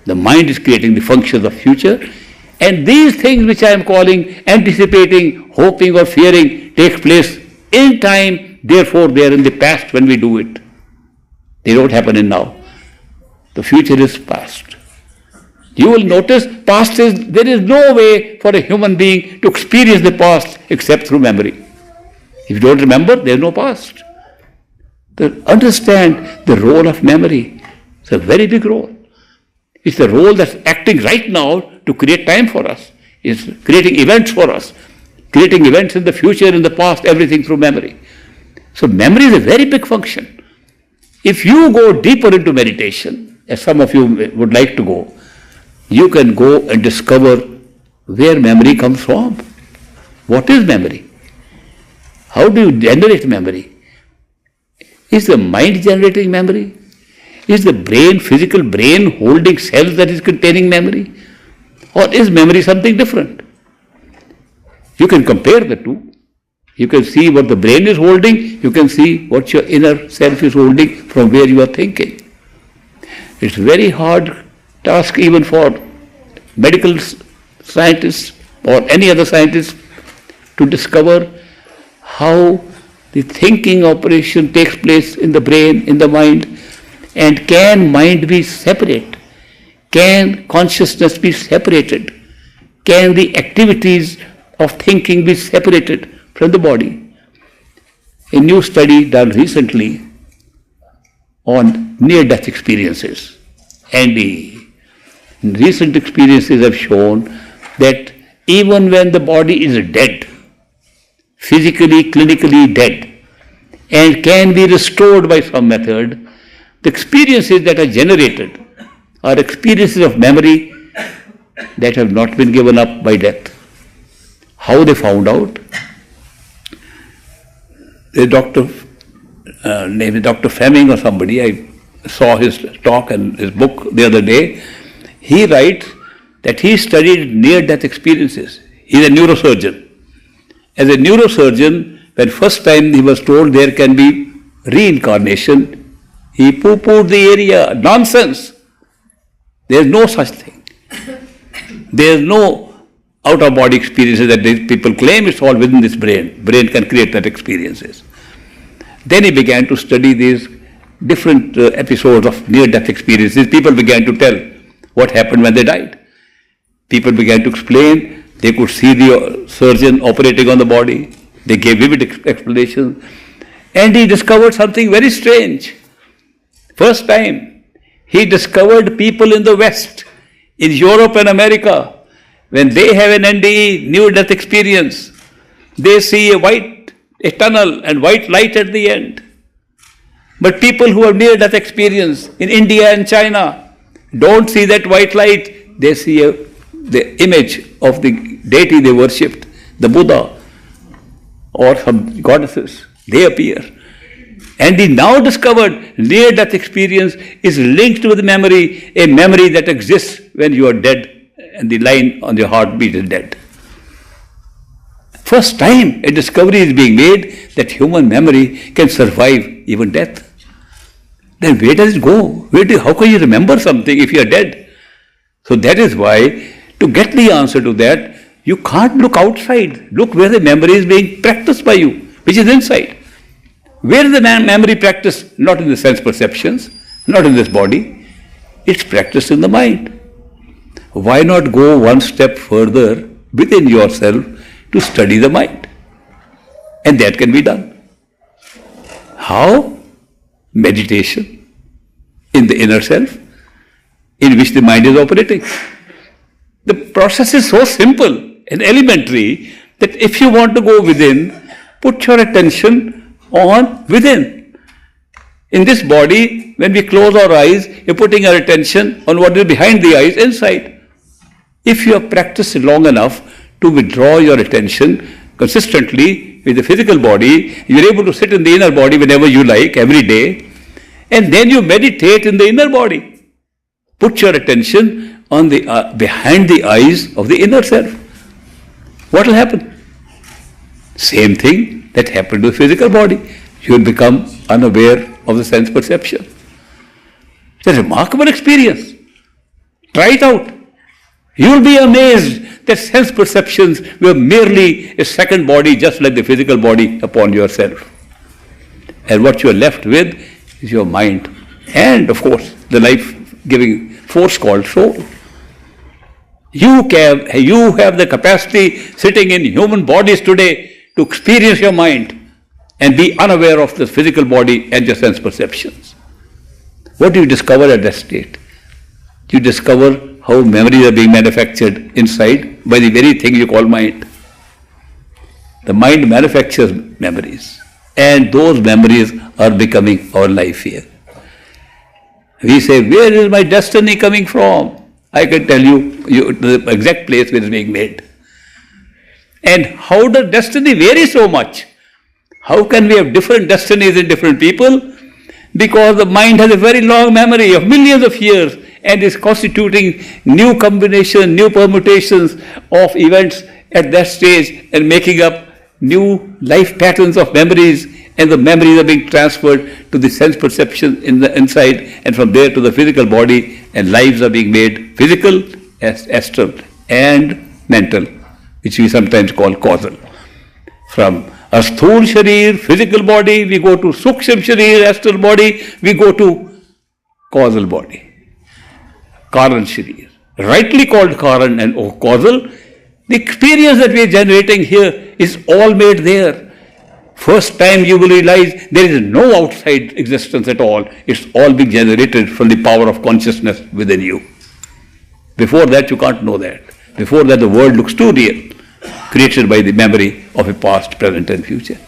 The mind is creating the functions of future, and these things which I am calling anticipating, hoping or fearing take place in time, therefore they are in the past when we do it. They don't happen in now. The future is past. You will notice past is, there is no way for a human being to experience the past except through memory. If you don't remember, there is no past. To understand the role of memory, it's a very big role. It's the role that's acting right now to create time for us. It's creating events for us. Creating events in the future, in the past, everything through memory. So memory is a very big function. If you go deeper into meditation, as some of you would like to go, you can go and discover where memory comes from. What is memory? How do you generate memory? Is the mind generating memory? Is the brain, physical brain, holding cells that is containing memory? Or is memory something different? You can compare the two. You can see what the brain is holding. You can see what your inner self is holding from where you are thinking. It's very hard task even for medical scientists or any other scientists to discover how the thinking operation takes place in the brain, in the mind. And can mind be separate? Can consciousness be separated? Can the activities of thinking be separated from the body? A new study done recently on near-death experiences. And the recent experiences have shown that even when the body is dead, physically, clinically dead, and can be restored by some method, the experiences that are generated are experiences of memory that have not been given up by death. How they found out? The doctor, named Dr. Fleming or somebody, I saw his talk and his book the other day. He writes that he studied near-death experiences. He's a neurosurgeon. As a neurosurgeon, when first time he was told there can be reincarnation, he poo-pooed the area. Nonsense. There is no such thing. There is no out-of-body experiences that these people claim. It's all within this brain. Brain can create that experiences. Then he began to study these different episodes of near-death experiences. People began to tell what happened when they died. People began to explain. They could see the surgeon operating on the body. They gave vivid explanations. And he discovered something very strange. First time, he discovered people in the West, in Europe and America, when they have an NDE, near-death experience, they see a tunnel and white light at the end. But people who have near-death experience in India and China don't see that white light. They see the image of the deity they worshipped, the Buddha or some goddesses. They appear. And he now discovered near-death experience is linked with memory, a memory that exists when you are dead and the line on your heartbeat is dead. First time a discovery is being made that human memory can survive even death. Then where does it go? How can you remember something if you are dead? So that is why, to get the answer to that, you can't look outside. Look where the memory is being practiced by you, which is inside. Where is the memory practiced? Not in the sense perceptions, not in this body. It's practiced in the mind. Why not go one step further within yourself to study the mind? And that can be done. How? Meditation in the inner self, in which the mind is operating. The process is so simple and elementary that if you want to go within, put your attention on within. In this body, when we close our eyes, you're putting our attention on what is behind the eyes, inside. If you have practiced long enough to withdraw your attention consistently with the physical body, you're able to sit in the inner body whenever you like, every day, and then you meditate in the inner body. Put your attention on the behind the eyes of the inner self. What will happen? Same thing that happened to the physical body. You will become unaware of the sense perception. It's a remarkable experience. Try it out. You will be amazed that sense perceptions were merely a second body, just like the physical body, upon yourself. And what you are left with is your mind. And, of course, the life-giving force called soul. You have the capacity sitting in human bodies today to experience your mind and be unaware of the physical body and your sense perceptions. What do you discover at that state? You discover how memories are being manufactured inside by the very thing you call mind. The mind manufactures memories, and those memories are becoming our life here. We say, where is my destiny coming from? I can tell you the exact place where it is being made. And how does destiny vary so much? How can we have different destinies in different people? Because the mind has a very long memory of millions of years and is constituting new combinations, new permutations of events at that stage and making up new life patterns of memories, and the memories are being transferred to the sense perception in the inside, and from there to the physical body, and lives are being made physical, astral, and mental, which we sometimes call causal. From a sthul sharir, physical body, we go to suksham sharir, astral body, we go to causal body. Karan sharir. Rightly called Karan and causal, the experience that we are generating here is all made there. First time you will realize there is no outside existence at all. It's all being generated from the power of consciousness within you. Before that, you can't know that. Before that, the world looks too real, created by the memory of a past, present and future.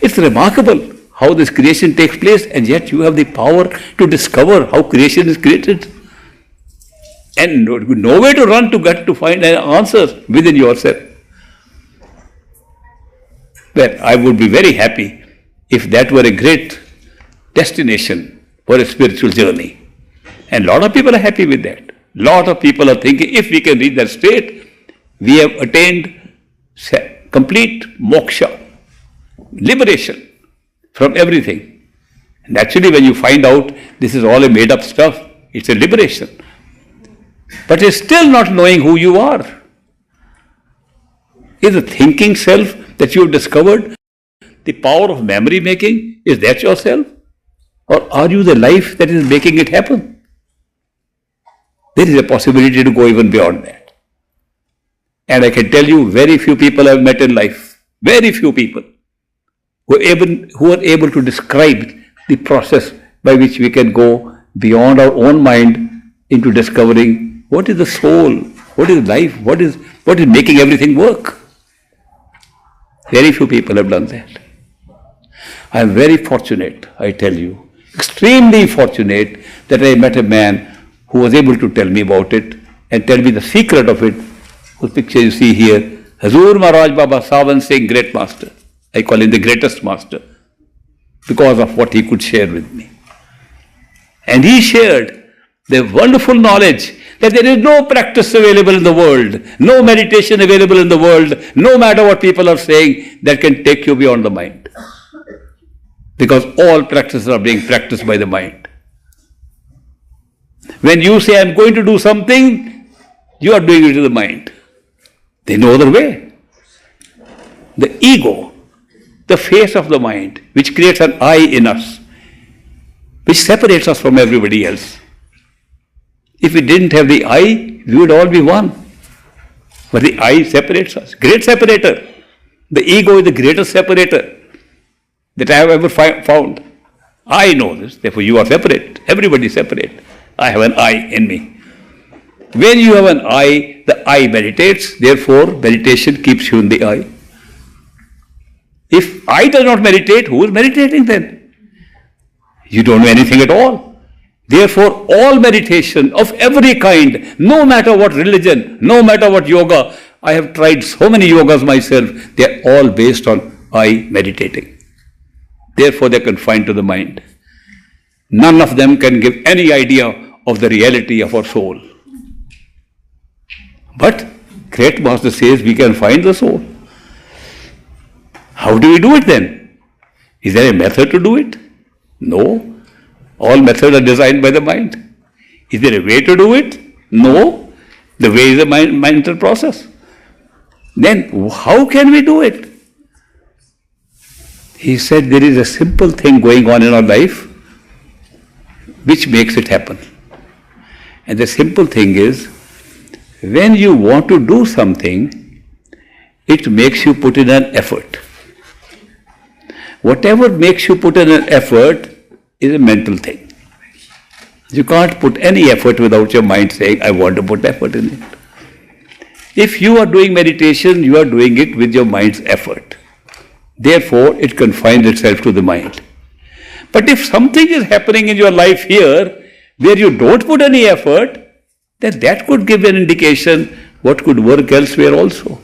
It's remarkable how this creation takes place, and yet you have the power to discover how creation is created. And nowhere to run to get to find an answer within yourself. Well, I would be very happy if that were a great destination for a spiritual journey. And a lot of people are happy with that. A lot of people are thinking, if we can reach that state, we have attained complete moksha, liberation from everything. And actually, when you find out this is all a made-up stuff, it's a liberation. But it's still not knowing who you are. Is the thinking self that you have discovered the power of memory making? Is that yourself? Or are you the life that is making it happen? There is a possibility to go even beyond that. And I can tell you, very few people I have met in life, very few people, who are able to describe the process by which we can go beyond our own mind into discovering what is the soul, what is life, what is making everything work. Very few people have done that. I am very fortunate, I tell you, extremely fortunate that I met a man who was able to tell me about it and tell me the secret of it, whose picture you see here. Hazur Maharaj Baba Sawan Singh, great master. I call him the greatest master because of what he could share with me. And he shared the wonderful knowledge that there is no practice available in the world, no meditation available in the world, no matter what people are saying, that can take you beyond the mind. Because all practices are being practiced by the mind. When you say, I'm going to do something, you are doing it to the mind. There's no other way. The ego, the face of the mind, which creates an I in us, which separates us from everybody else. If we didn't have the I, we would all be one. But the I separates us. Great separator. The ego is the greatest separator that I have ever found. I know this, therefore you are separate. Everybody is separate. I have an I in me. When you have an I, the I meditates, therefore meditation keeps you in the I. If I does not meditate, who is meditating then? You don't know anything at all. Therefore, all meditation of every kind, no matter what religion, no matter what yoga, I have tried so many yogas myself, they are all based on I meditating. Therefore, they are confined to the mind. None of them can give any idea of the reality of our soul. But great master says we can find the soul. How do we do it then? Is there a method to do it? No. All methods are designed by the mind. Is there a way to do it? No. The way is a mental process. Then how can we do it? He said there is a simple thing going on in our life which makes it happen. And the simple thing is, when you want to do something, it makes you put in an effort. Whatever makes you put in an effort is a mental thing. You can't put any effort without your mind saying, I want to put effort in it. If you are doing meditation, you are doing it with your mind's effort. Therefore, it confines itself to the mind. But if something is happening in your life here, where you don't put any effort, then that could give an indication what could work elsewhere also.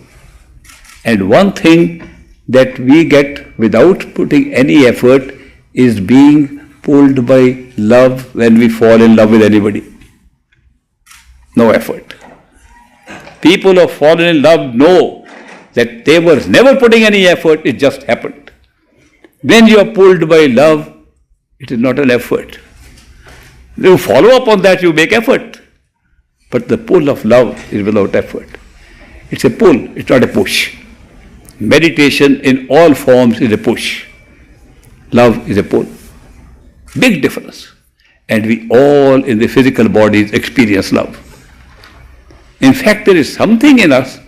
And one thing that we get without putting any effort is being pulled by love when we fall in love with anybody. No effort. People who have fallen in love know that they were never putting any effort, it just happened. When you are pulled by love, it is not an effort. You follow up on that, you make effort. But the pull of love is without effort. It's a pull, it's not a push. Meditation in all forms is a push. Love is a pull. Big difference. And we all in the physical bodies experience love. In fact, there is something in us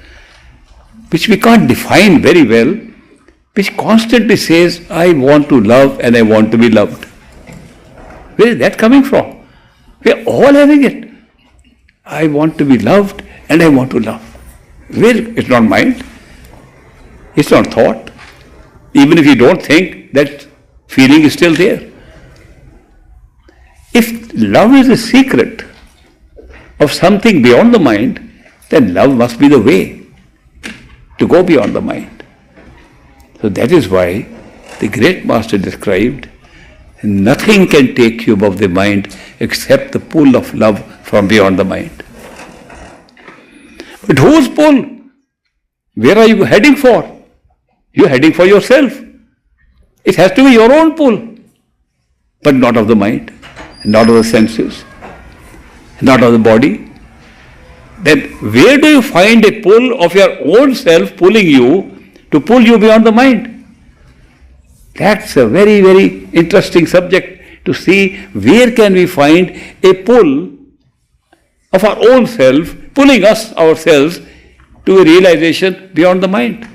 which we can't define very well, which constantly says, I want to love and I want to be loved. Where is that coming from? We are all having it. I want to be loved and I want to love. Where? It's not mind. It's not thought. Even if you don't think, that feeling is still there. If love is a secret of something beyond the mind, then love must be the way to go beyond the mind. So that is why the great master described, nothing can take you above the mind except the pull of love from beyond the mind. But whose pull? Where are you heading for? You are heading for yourself. It has to be your own pull, but not of the mind, not of the senses, not of the body. Then where do you find a pull of your own self pulling you to pull you beyond the mind? That's a very, very interesting subject to see where can we find a pull of our own self pulling us ourselves to a realization beyond the mind.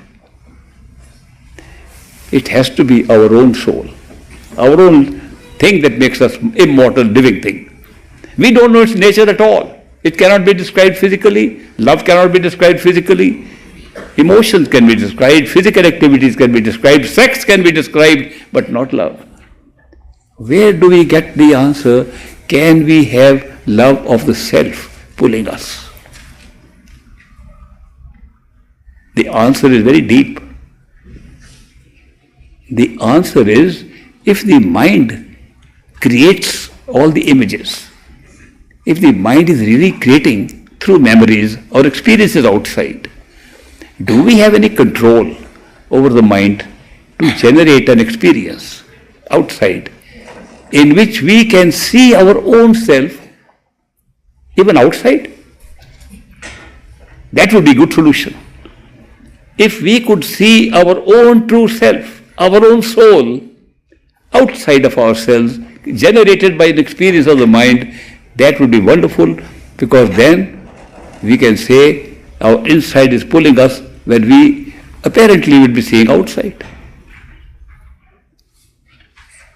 It has to be our own soul, our own thing that makes us immortal, living thing. We don't know its nature at all. It cannot be described physically. Love cannot be described physically. Emotions can be described. Physical activities can be described. Sex can be described, but not love. Where do we get the answer? Can we have love of the self pulling us? The answer is very deep. The answer is, if the mind creates all the images, if the mind is really creating through memories or experiences outside, do we have any control over the mind to generate an experience outside in which we can see our own self even outside? That would be a good solution. If we could see our own true self, our own soul, outside of ourselves, generated by an experience of the mind, that would be wonderful, because then we can say our inside is pulling us when we apparently would be seeing outside.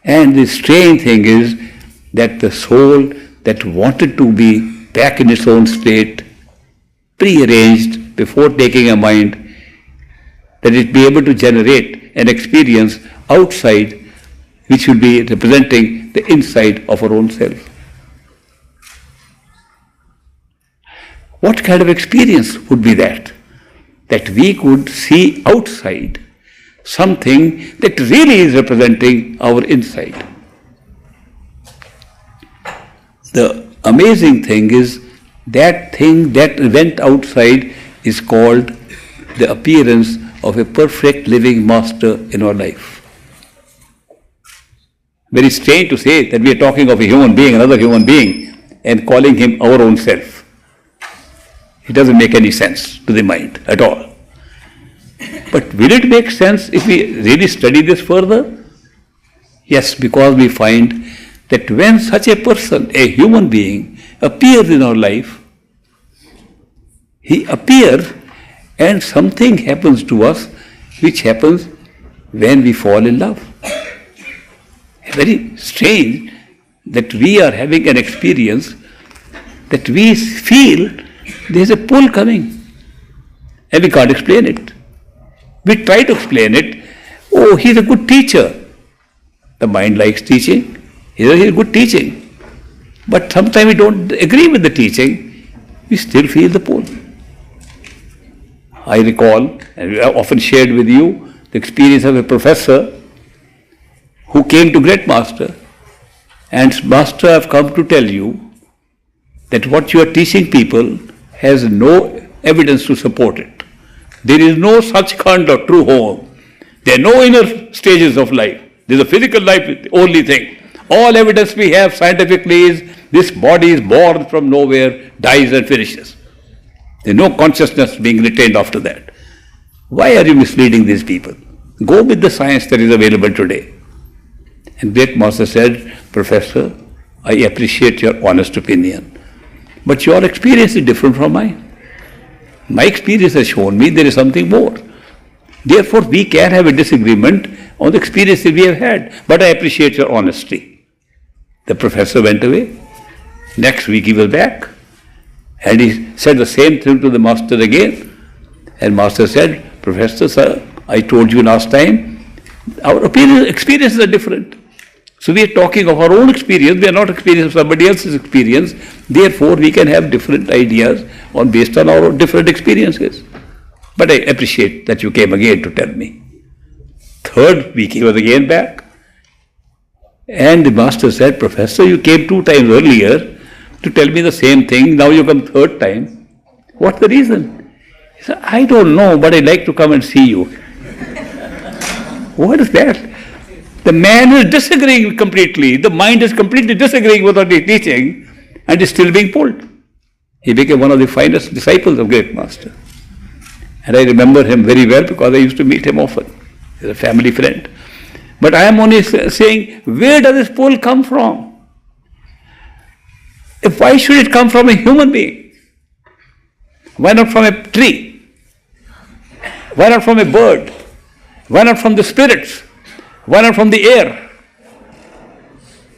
And the strange thing is that the soul that wanted to be back in its own state, prearranged before taking a mind, that it be able to generate an experience outside which would be representing the inside of our own self. What kind of experience would be that? That we could see outside something that really is representing our inside. The amazing thing is that thing that went outside is called the appearance of a perfect living master in our life. Very strange to say that we are talking of a human being, another human being, and calling him our own self. It doesn't make any sense to the mind at all. But will it make sense if we really study this further? Yes, because we find that when such a person, a human being, appears in our life, he appears and something happens to us which happens when we fall in love. Very strange that we are having an experience that we feel there is a pull coming and we can't explain it. We try to explain it. Oh, he's a good teacher. The mind likes teaching. He's a good teaching. But sometimes we don't agree with the teaching. We still feel the pull. I recall, and I often shared with you, the experience of a professor who came to Great Master, and Master, I have come to tell you that what you are teaching people has no evidence to support it. There is no such conduct, true home. There are no inner stages of life. There is a physical life, the only thing. All evidence we have scientifically is this body is born from nowhere, dies and finishes. There is no consciousness being retained after that. Why are you misleading these people? Go with the science that is available today. And Great Master said, Professor, I appreciate your honest opinion, but your experience is different from mine. My experience has shown me there is something more. Therefore, we can have a disagreement on the experiences we have had. But I appreciate your honesty. The professor went away. Next week he was back. And he said the same thing to the master again. And master said, Professor, sir, I told you last time, our experiences are different. So we are talking of our own experience. We are not experiencing somebody else's experience. Therefore, we can have different ideas based on our different experiences. But I appreciate that you came again to tell me. Third week he was again back. And the master said, Professor, you came 2 times earlier to tell me the same thing. Now you come 3rd time. What's the reason? He said, I don't know, but I'd like to come and see you. What is that? The man is disagreeing completely. The mind is completely disagreeing with what he's teaching and is still being pulled. He became one of the finest disciples of great master. And I remember him very well because I used to meet him often. He's a family friend. But I am only saying, where does this pull come from? Why should it come from a human being? Why not from a tree? Why not from a bird? Why not from the spirits? Why not from the air?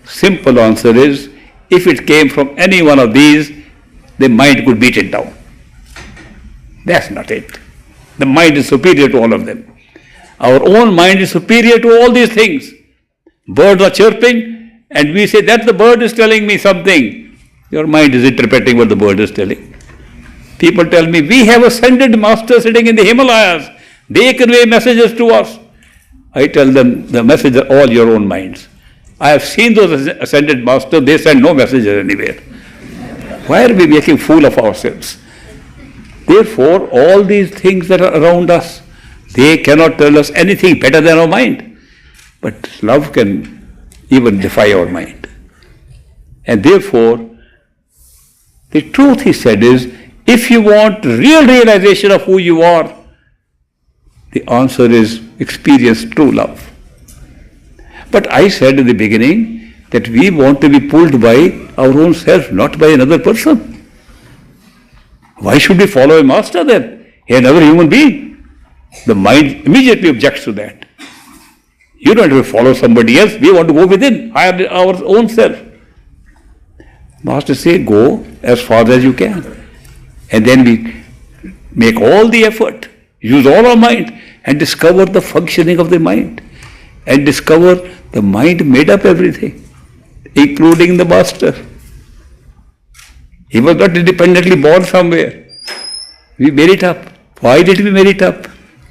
Simple answer is, if it came from any one of these, the mind could beat it down. That's not it. The mind is superior to all of them. Our own mind is superior to all these things. Birds are chirping, and we say that the bird is telling me something. Your mind is interpreting what the bird is telling. People tell me, we have ascended masters sitting in the Himalayas. They convey messages to us. I tell them, the messages are all your own minds. I have seen those ascended masters, they send no messages anywhere. Why are we making fool of ourselves? Therefore, all these things that are around us, they cannot tell us anything better than our mind. But love can even defy our mind. And therefore, the truth, he said, is, if you want real realization of who you are, the answer is experience true love. But I said in the beginning that we want to be pulled by our own self, not by another person. Why should we follow a master then? Another human being? The mind immediately objects to that. You don't have to follow somebody else. We want to go within, our own self. Master say, go as far as you can. And then we make all the effort, use all our mind, and discover the functioning of the mind. And discover the mind made up everything, including the master. He was not independently born somewhere. We made it up. Why did we make it up?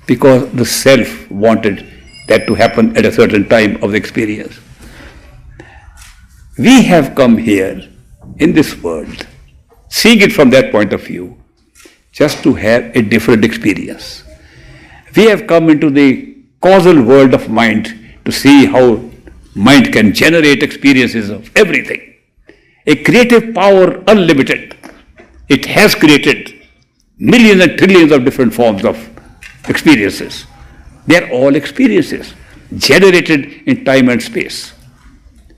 Because the self wanted that to happen at a certain time of the experience. We have come here in this world, seeing it from that point of view, just to have a different experience. We have come into the causal world of mind to see how mind can generate experiences of everything. A creative power unlimited. It has created millions and trillions of different forms of experiences. They are all experiences generated in time and space.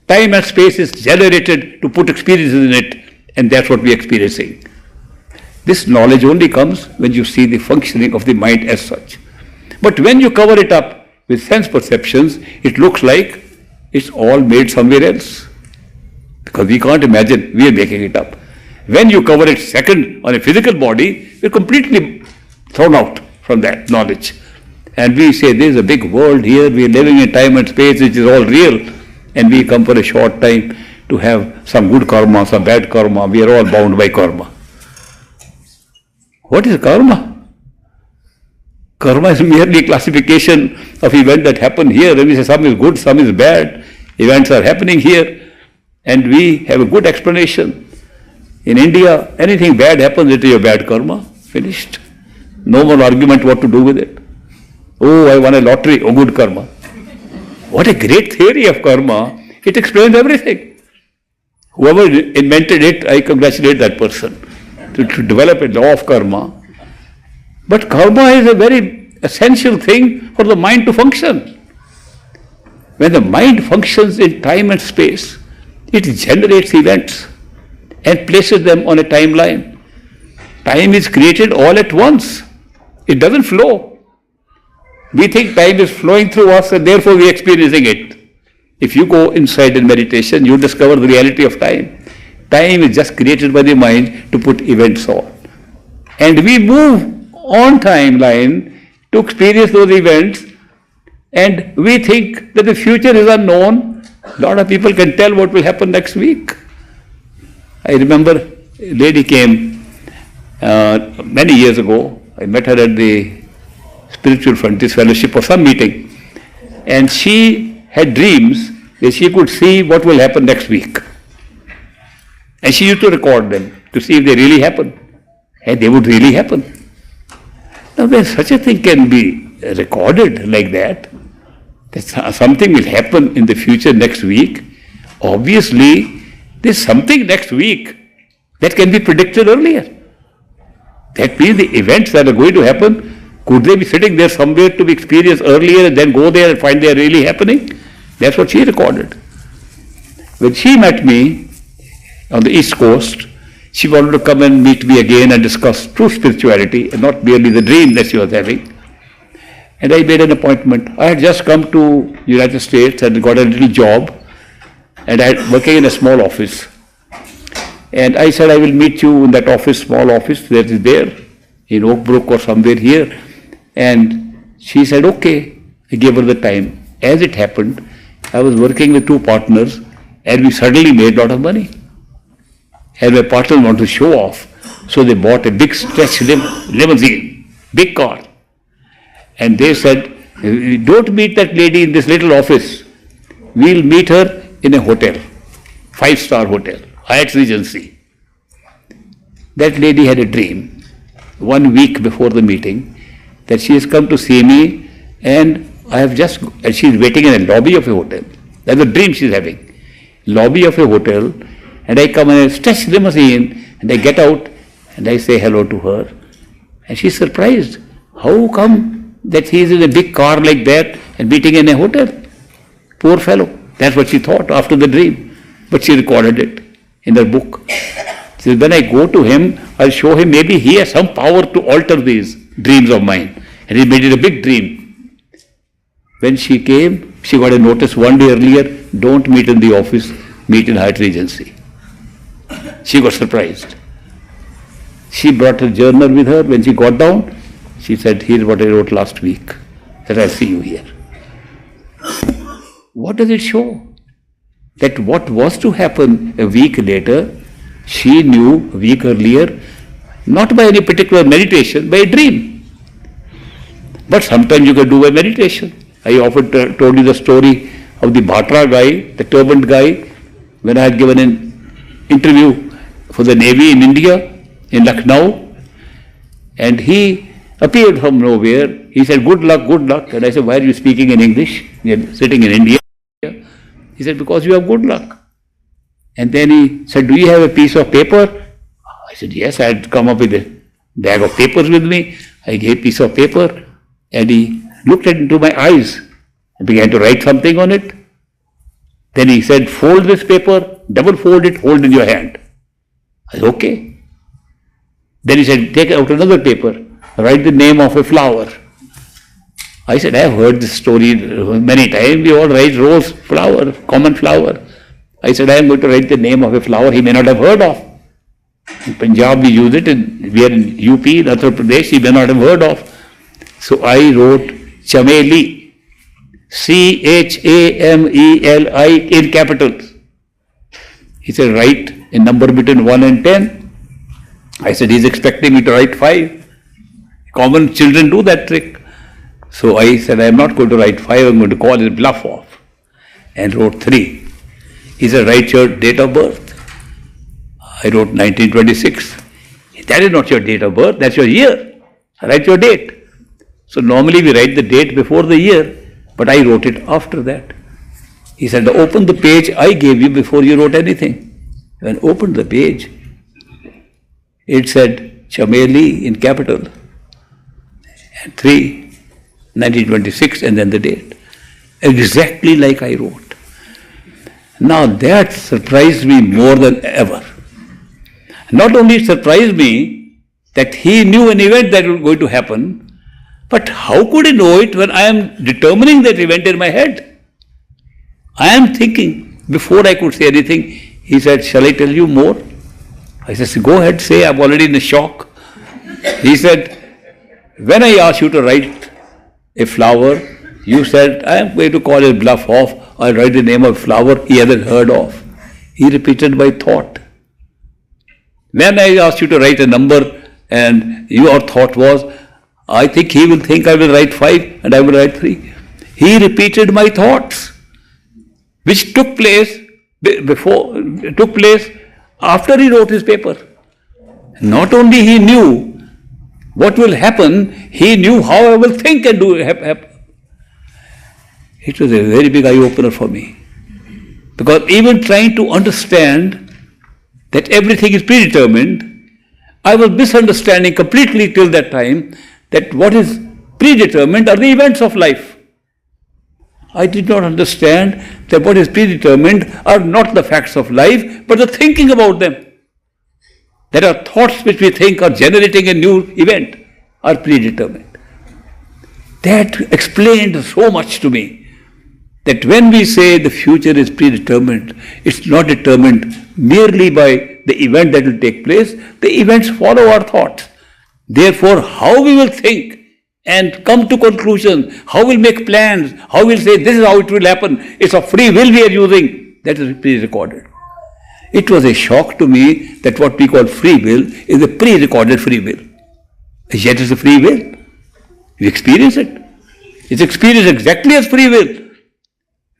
Time and space is generated to put experiences in it, and that's what we are experiencing. This knowledge only comes when you see the functioning of the mind as such. But when you cover it up with sense perceptions, it looks like it's all made somewhere else. Because we can't imagine we are making it up. When you cover it second on a physical body, we're completely thrown out from that knowledge. And we say there's a big world here, we're living in time and space which is all real, and we come for a short time to have some good karma, some bad karma. We are all bound by karma. What is karma? Karma is merely classification of events that happen here. And we say some is good, some is bad. Events are happening here, and we have a good explanation. In India, anything bad happens, it is your bad karma. Finished. No more argument what to do with it. Oh, I won a lottery. Oh, good karma. What a great theory of karma. It explains everything. Whoever invented it, I congratulate that person to develop a law of karma. But karma is a very essential thing for the mind to function. When the mind functions in time and space, it generates events and places them on a timeline. Time is created all at once. It doesn't flow. We think time is flowing through us and therefore we are experiencing it. If you go inside in meditation, you discover the reality of time. Time is just created by the mind to put events on. And we move on timeline to experience those events, and we think that the future is unknown. A lot of people can tell what will happen next week. I remember a lady came many years ago. I met her at the Spiritual Frontiers Fellowship or some meeting, and she had dreams that she could see what will happen next week. And she used to record them to see if they really happen. And they would really happen. Now when such a thing can be recorded like that something will happen in the future next week, obviously there's something next week that can be predicted earlier. That means the events that are going to happen, could they be sitting there somewhere to be experienced earlier and then go there and find they are really happening? That's what she recorded. When she met me on the East Coast, she wanted to come and meet me again and discuss true spirituality and not merely the dream that she was having. And I made an appointment. I had just come to United States and got a little job, and I was working in a small office. And I said, I will meet you in that office, small office that is there in Oak Brook or somewhere here. And she said, okay. I gave her the time. As it happened, I was working with two partners and we suddenly made a lot of money. And my partners wanted to show off. So they bought a big stretch limousine, big car. And they said, don't meet that lady in this little office. We'll meet her in a hotel, 5-star hotel, Hyatt Regency. That lady had a dream 1 week before the meeting that she has come to see me, and she's waiting in a lobby of a hotel. That's the dream she's having. Lobby of a hotel, and I come in a stretch limousine, and I get out, and I say hello to her. And she's surprised. How come that he is in a big car like that and meeting in a hotel? Poor fellow. That's what she thought after the dream. But she recorded it in her book. She said, when I go to him, I'll show him maybe he has some power to alter these dreams of mine. And he made it a big dream. When she came, she got a notice 1 day earlier, don't meet in the office, meet in Hyatt Regency. She got surprised. She brought her journal with her. When she got down, she said, here's what I wrote last week. That I'll see you here. What does it show? That what was to happen a week later, she knew a week earlier, not by any particular meditation, by a dream. But sometimes you can do by meditation. I often told you the story of the Bhatra guy, the turbaned guy, when I had given an interview for the Navy in India, in Lucknow, and he appeared from nowhere. He said, good luck, good luck. And I said, why are you speaking in English? We are sitting in India. He said, because you have good luck. And then he said, do you have a piece of paper? I said, yes, I had come up with a bag of papers with me. I gave a piece of paper, and he looked into my eyes and began to write something on it. Then he said, fold this paper, double fold it, hold in your hand. I said, okay. Then he said, take out another paper, write the name of a flower. I said, I have heard this story many times. We all write rose flower, common flower. I said, I am going to write the name of a flower he may not have heard of. In Punjab we use it, and we are in UP, in Uttar Pradesh, he may not have heard of. So I wrote Chameli, Chameli in capitals. He said, write a number between 1 and 10. I said, he's expecting me to write 5. Common children do that trick. So I said, I am not going to write 5, I'm going to call his bluff off. And wrote 3. He said, write your date of birth. I wrote 1926. That is not your date of birth, that's your year. Write your date. So normally we write the date before the year, but I wrote it after that. He said, open the page I gave you before you wrote anything. When I opened the page, it said Chameli in capital. And 3, 1926, and then the date. Exactly like I wrote. Now that surprised me more than ever. Not only it surprised me that he knew an event that was going to happen, But how could he know it when I am determining that event in my head? I am thinking. Before I could say anything, he said, shall I tell you more? I said, go ahead, say, I'm already in a shock. He said, when I asked you to write a flower, you said, I am going to call his bluff off. I'll write the name of a flower he hasn't heard of. He repeated my thought. When I asked you to write a number and your thought was, I think he will think I will write 5 and I will write 3. He repeated my thoughts, which took place after he wrote his paper. Not only he knew what will happen, he knew how I will think and do happen. It was a very big eye-opener for me. Because even trying to understand that everything is predetermined, I was misunderstanding completely till that time that what is predetermined are the events of life. I did not understand that what is predetermined are not the facts of life, but the thinking about them. There are thoughts which we think are generating a new event, are predetermined. That explained so much to me. That when we say the future is predetermined, it's not determined merely by the event that will take place. The events follow our thoughts. Therefore, how we will think and come to conclusions, how we'll make plans, how we'll say this is how it will happen, it's a free will we are using, that is pre-recorded. It was a shock to me that what we call free will is a pre-recorded free will. Yet it's a free will. You experience it. It's experienced exactly as free will.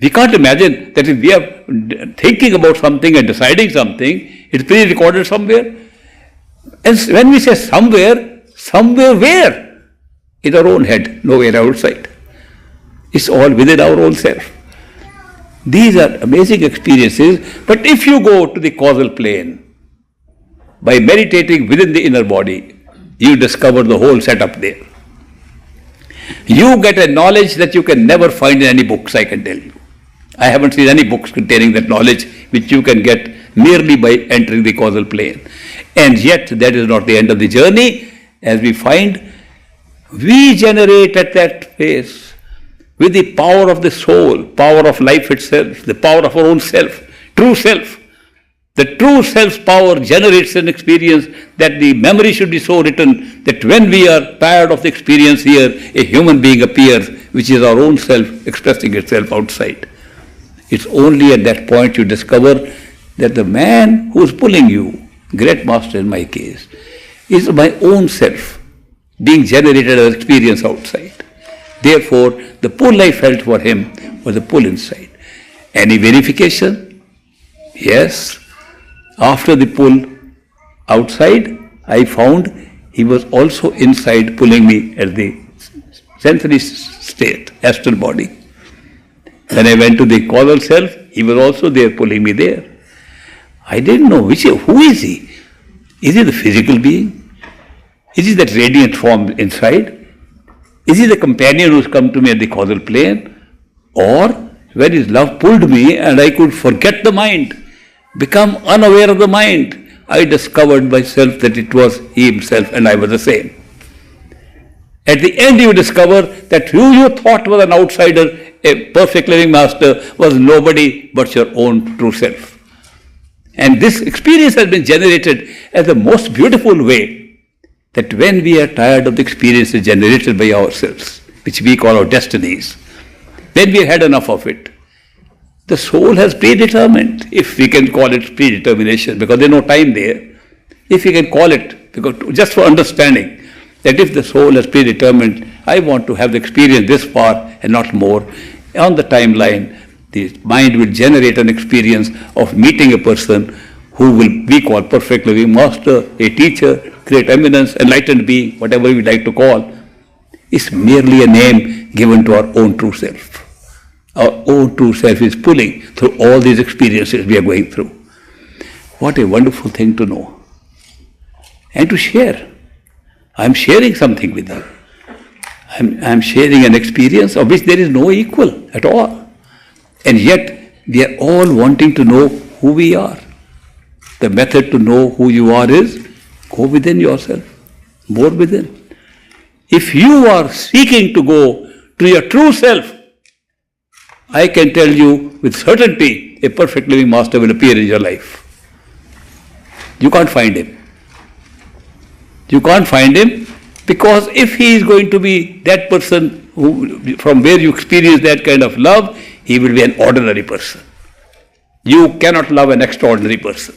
We can't imagine that if we are thinking about something and deciding something, it's pre-recorded somewhere. And when we say somewhere where? In our own head, nowhere outside. It's all within our own self. These are amazing experiences, but if you go to the causal plane, by meditating within the inner body, you discover the whole setup there. You get a knowledge that you can never find in any books, I can tell you. I haven't seen any books containing that knowledge which you can get merely by entering the causal plane. And yet, that is not the end of the journey. As we find, we generate at that phase with the power of the soul, power of life itself, the power of our own self, true self. The true self's power generates an experience that the memory should be so written that when we are tired of the experience here, a human being appears, which is our own self expressing itself outside. It's only at that point you discover that the man who is pulling you, great master in my case, is my own self being generated as experience outside. Therefore, the pull I felt for him was a pull inside. Any verification? Yes. After the pull outside, I found he was also inside pulling me at the sensory state, astral body. When I went to the causal self, he was also there pulling me there. I didn't know who is he? Is he the physical being? Is he that radiant form inside? Is he the companion who's come to me at the causal plane? Or when his love pulled me and I could forget the mind, become unaware of the mind, I discovered myself that it was he himself and I was the same. At the end you discover that who you thought was an outsider, a perfect living master, was nobody but your own true self. And this experience has been generated as the most beautiful way that when we are tired of the experiences generated by ourselves, which we call our destinies, when we have had enough of it, the soul has predetermined, if we can call it predetermination, because there's no time there, if we can call it, because just for understanding, that if the soul has predetermined, I want to have the experience this far and not more, on the timeline, the mind will generate an experience of meeting a person who we call perfect living master, a teacher, great eminence, enlightened being, whatever we like to call, is merely a name given to our own true self. Our own true self is pulling through all these experiences we are going through. What a wonderful thing to know and to share. I am sharing something with you. I am sharing an experience of which there is no equal at all. And yet, we are all wanting to know who we are. The method to know who you are is go within yourself, more within. If you are seeking to go to your true self, I can tell you with certainty, a perfect living master will appear in your life. You can't find him. You can't find him because if he is going to be that person who, from where you experience that kind of love, he will be an ordinary person. You cannot love an extraordinary person.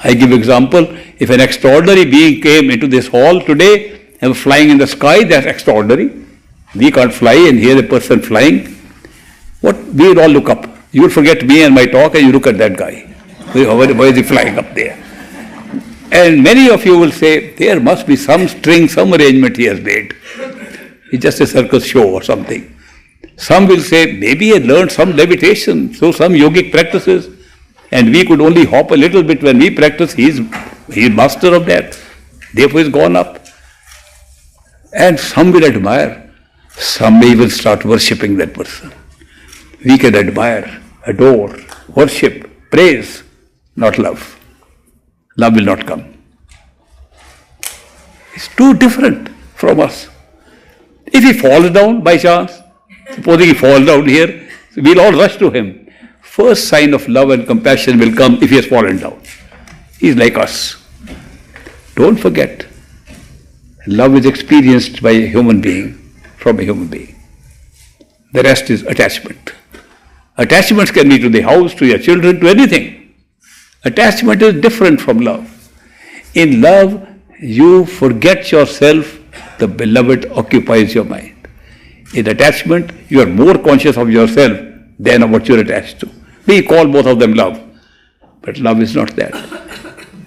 I give example, if an extraordinary being came into this hall today and was flying in the sky, that's extraordinary. We can't fly and hear a person flying. What? We will all look up. You will forget me and my talk and you look at that guy. Why is he flying up there? And many of you will say, there must be some string, some arrangement he has made. It's just a circus show or something. Some will say, maybe he had learned some levitation, so some yogic practices, and we could only hop a little bit when we practice. He's master of that. Therefore he's gone up. And some will admire. Some may even start worshipping that person. We can admire, adore, worship, praise, not love. Love will not come. It's too different from us. If he falls down by chance, supposing he falls down here, we'll all rush to him. First sign of love and compassion will come if he has fallen down. He's like us. Don't forget, love is experienced by a human being, from a human being. The rest is attachment. Attachments can be to the house, to your children, to anything. Attachment is different from love. In love, you forget yourself, the beloved occupies your mind. In attachment, you are more conscious of yourself than of what you are attached to. We call both of them love, but love is not that.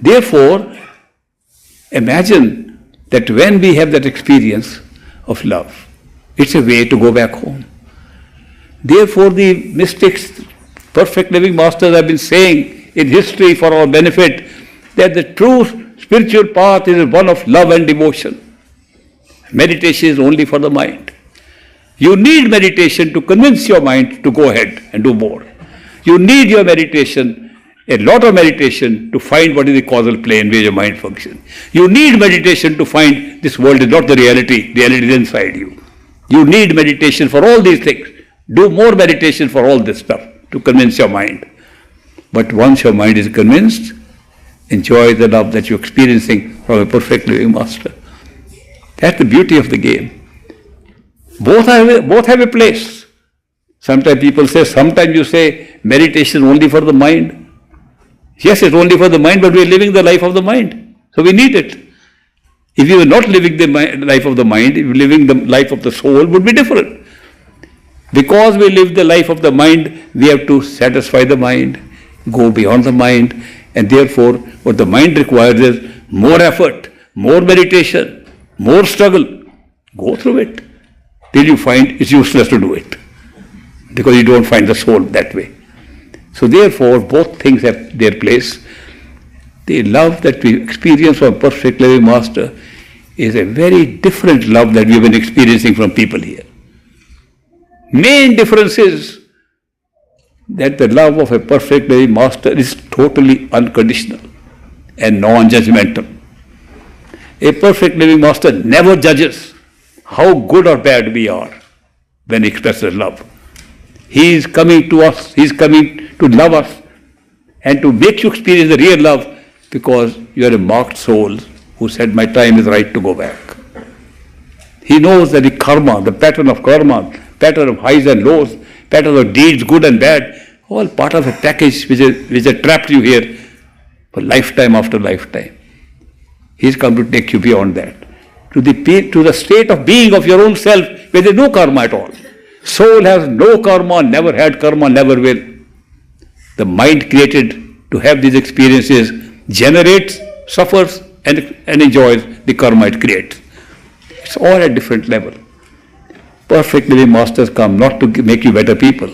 Therefore, imagine that when we have that experience of love, it's a way to go back home. Therefore, the mystics, perfect living masters have been saying in history for our benefit that the true spiritual path is one of love and devotion. Meditation is only for the mind. You need meditation to convince your mind to go ahead and do more. You need your meditation, a lot of meditation, to find what is the causal plane where your mind functions. You need meditation to find this world is not the reality, reality is inside you. You need meditation for all these things. Do more meditation for all this stuff to convince your mind. But once your mind is convinced, enjoy the love that you're experiencing from a perfect living master. That's the beauty of the game. Both have a place. Sometimes people say, sometimes you say meditation only for the mind. Yes, it's only for the mind, but we're living the life of the mind. So we need it. If you were not living the life of the mind, if you're living the life of the soul, it would be different. Because we live the life of the mind, we have to satisfy the mind, go beyond the mind, and therefore what the mind requires is more effort, more meditation, more struggle. Go through it till you find it's useless to do it because you don't find the soul that way. So therefore both things have their place. The love that we experience from perfect living master is a very different love that we have been experiencing from people here. Main difference is that the love of a perfect living master is totally unconditional and non-judgmental. A perfect living master never judges how good or bad we are when he expresses love. He is coming to us, he is coming to love us and to make you experience the real love because you are a marked soul who said, my time is right to go back. He knows that the karma, the pattern of karma, pattern of highs and lows, pattern of deeds, good and bad, all part of a package which has trapped you here for lifetime after lifetime. He's come to take you beyond that, to the state of being of your own self, where there is no karma at all. Soul has no karma, never had karma, never will. The mind created to have these experiences generates, suffers, and enjoys the karma it creates. It's all at different level. Perfect living masters come not to make you better people,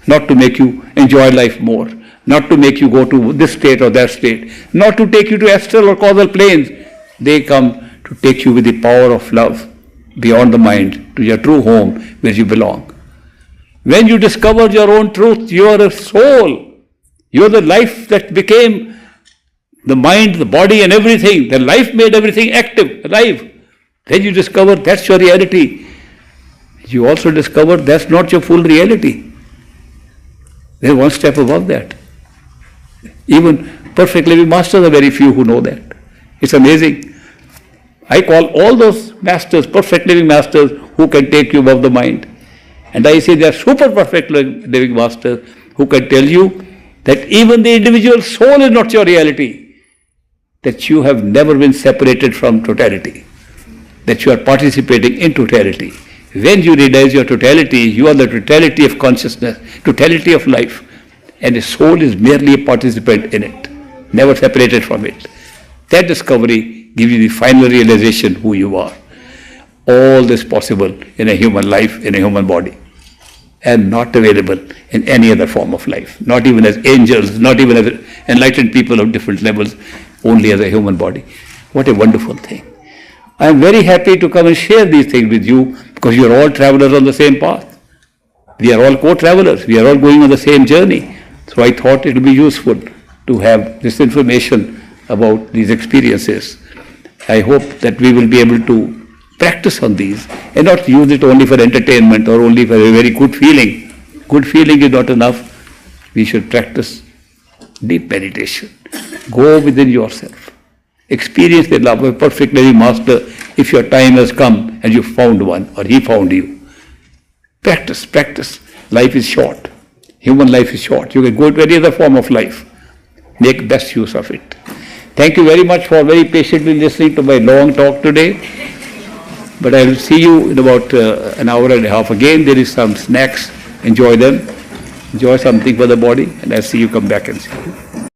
not to make you enjoy life more, not to make you go to this state or that state, not to take you to astral or causal planes. They come to take you with the power of love beyond the mind to your true home where you belong. When you discover your own truth, you are a soul. You are the life that became the mind, the body and everything. The life made everything active, alive. Then you discover that's your reality. You also discover that's not your full reality. There's one step above that. Even perfect living masters are very few who know that. It's amazing. I call all those masters, perfect living masters, who can take you above the mind. And I say they are super perfect living masters who can tell you that even the individual soul is not your reality, that you have never been separated from totality, that you are participating in totality. When you realize your totality, you are the totality of consciousness, totality of life, and the soul is merely a participant in it, never separated from it. That discovery gives you the final realization who you are. All this possible in a human life, in a human body, and not available in any other form of life, not even as angels, not even as enlightened people of different levels, only as a human body. What a wonderful thing. I am very happy to come and share these things with you because you are all travelers on the same path. We are all co-travelers. We are all going on the same journey. So I thought it would be useful to have this information about these experiences. I hope that we will be able to practice on these and not use it only for entertainment or only for a very good feeling. Good feeling is not enough. We should practice deep meditation. Go within yourself. Experience the love of a perfect living master if your time has come and you found one or he found you. Practice, practice. Life is short. Human life is short. You can go to any other form of life. Make best use of it. Thank you very much for very patiently listening to my long talk today. But I will see you in about an hour and a half again. There is some snacks. Enjoy them. Enjoy something for the body. And I'll see you come back and see you.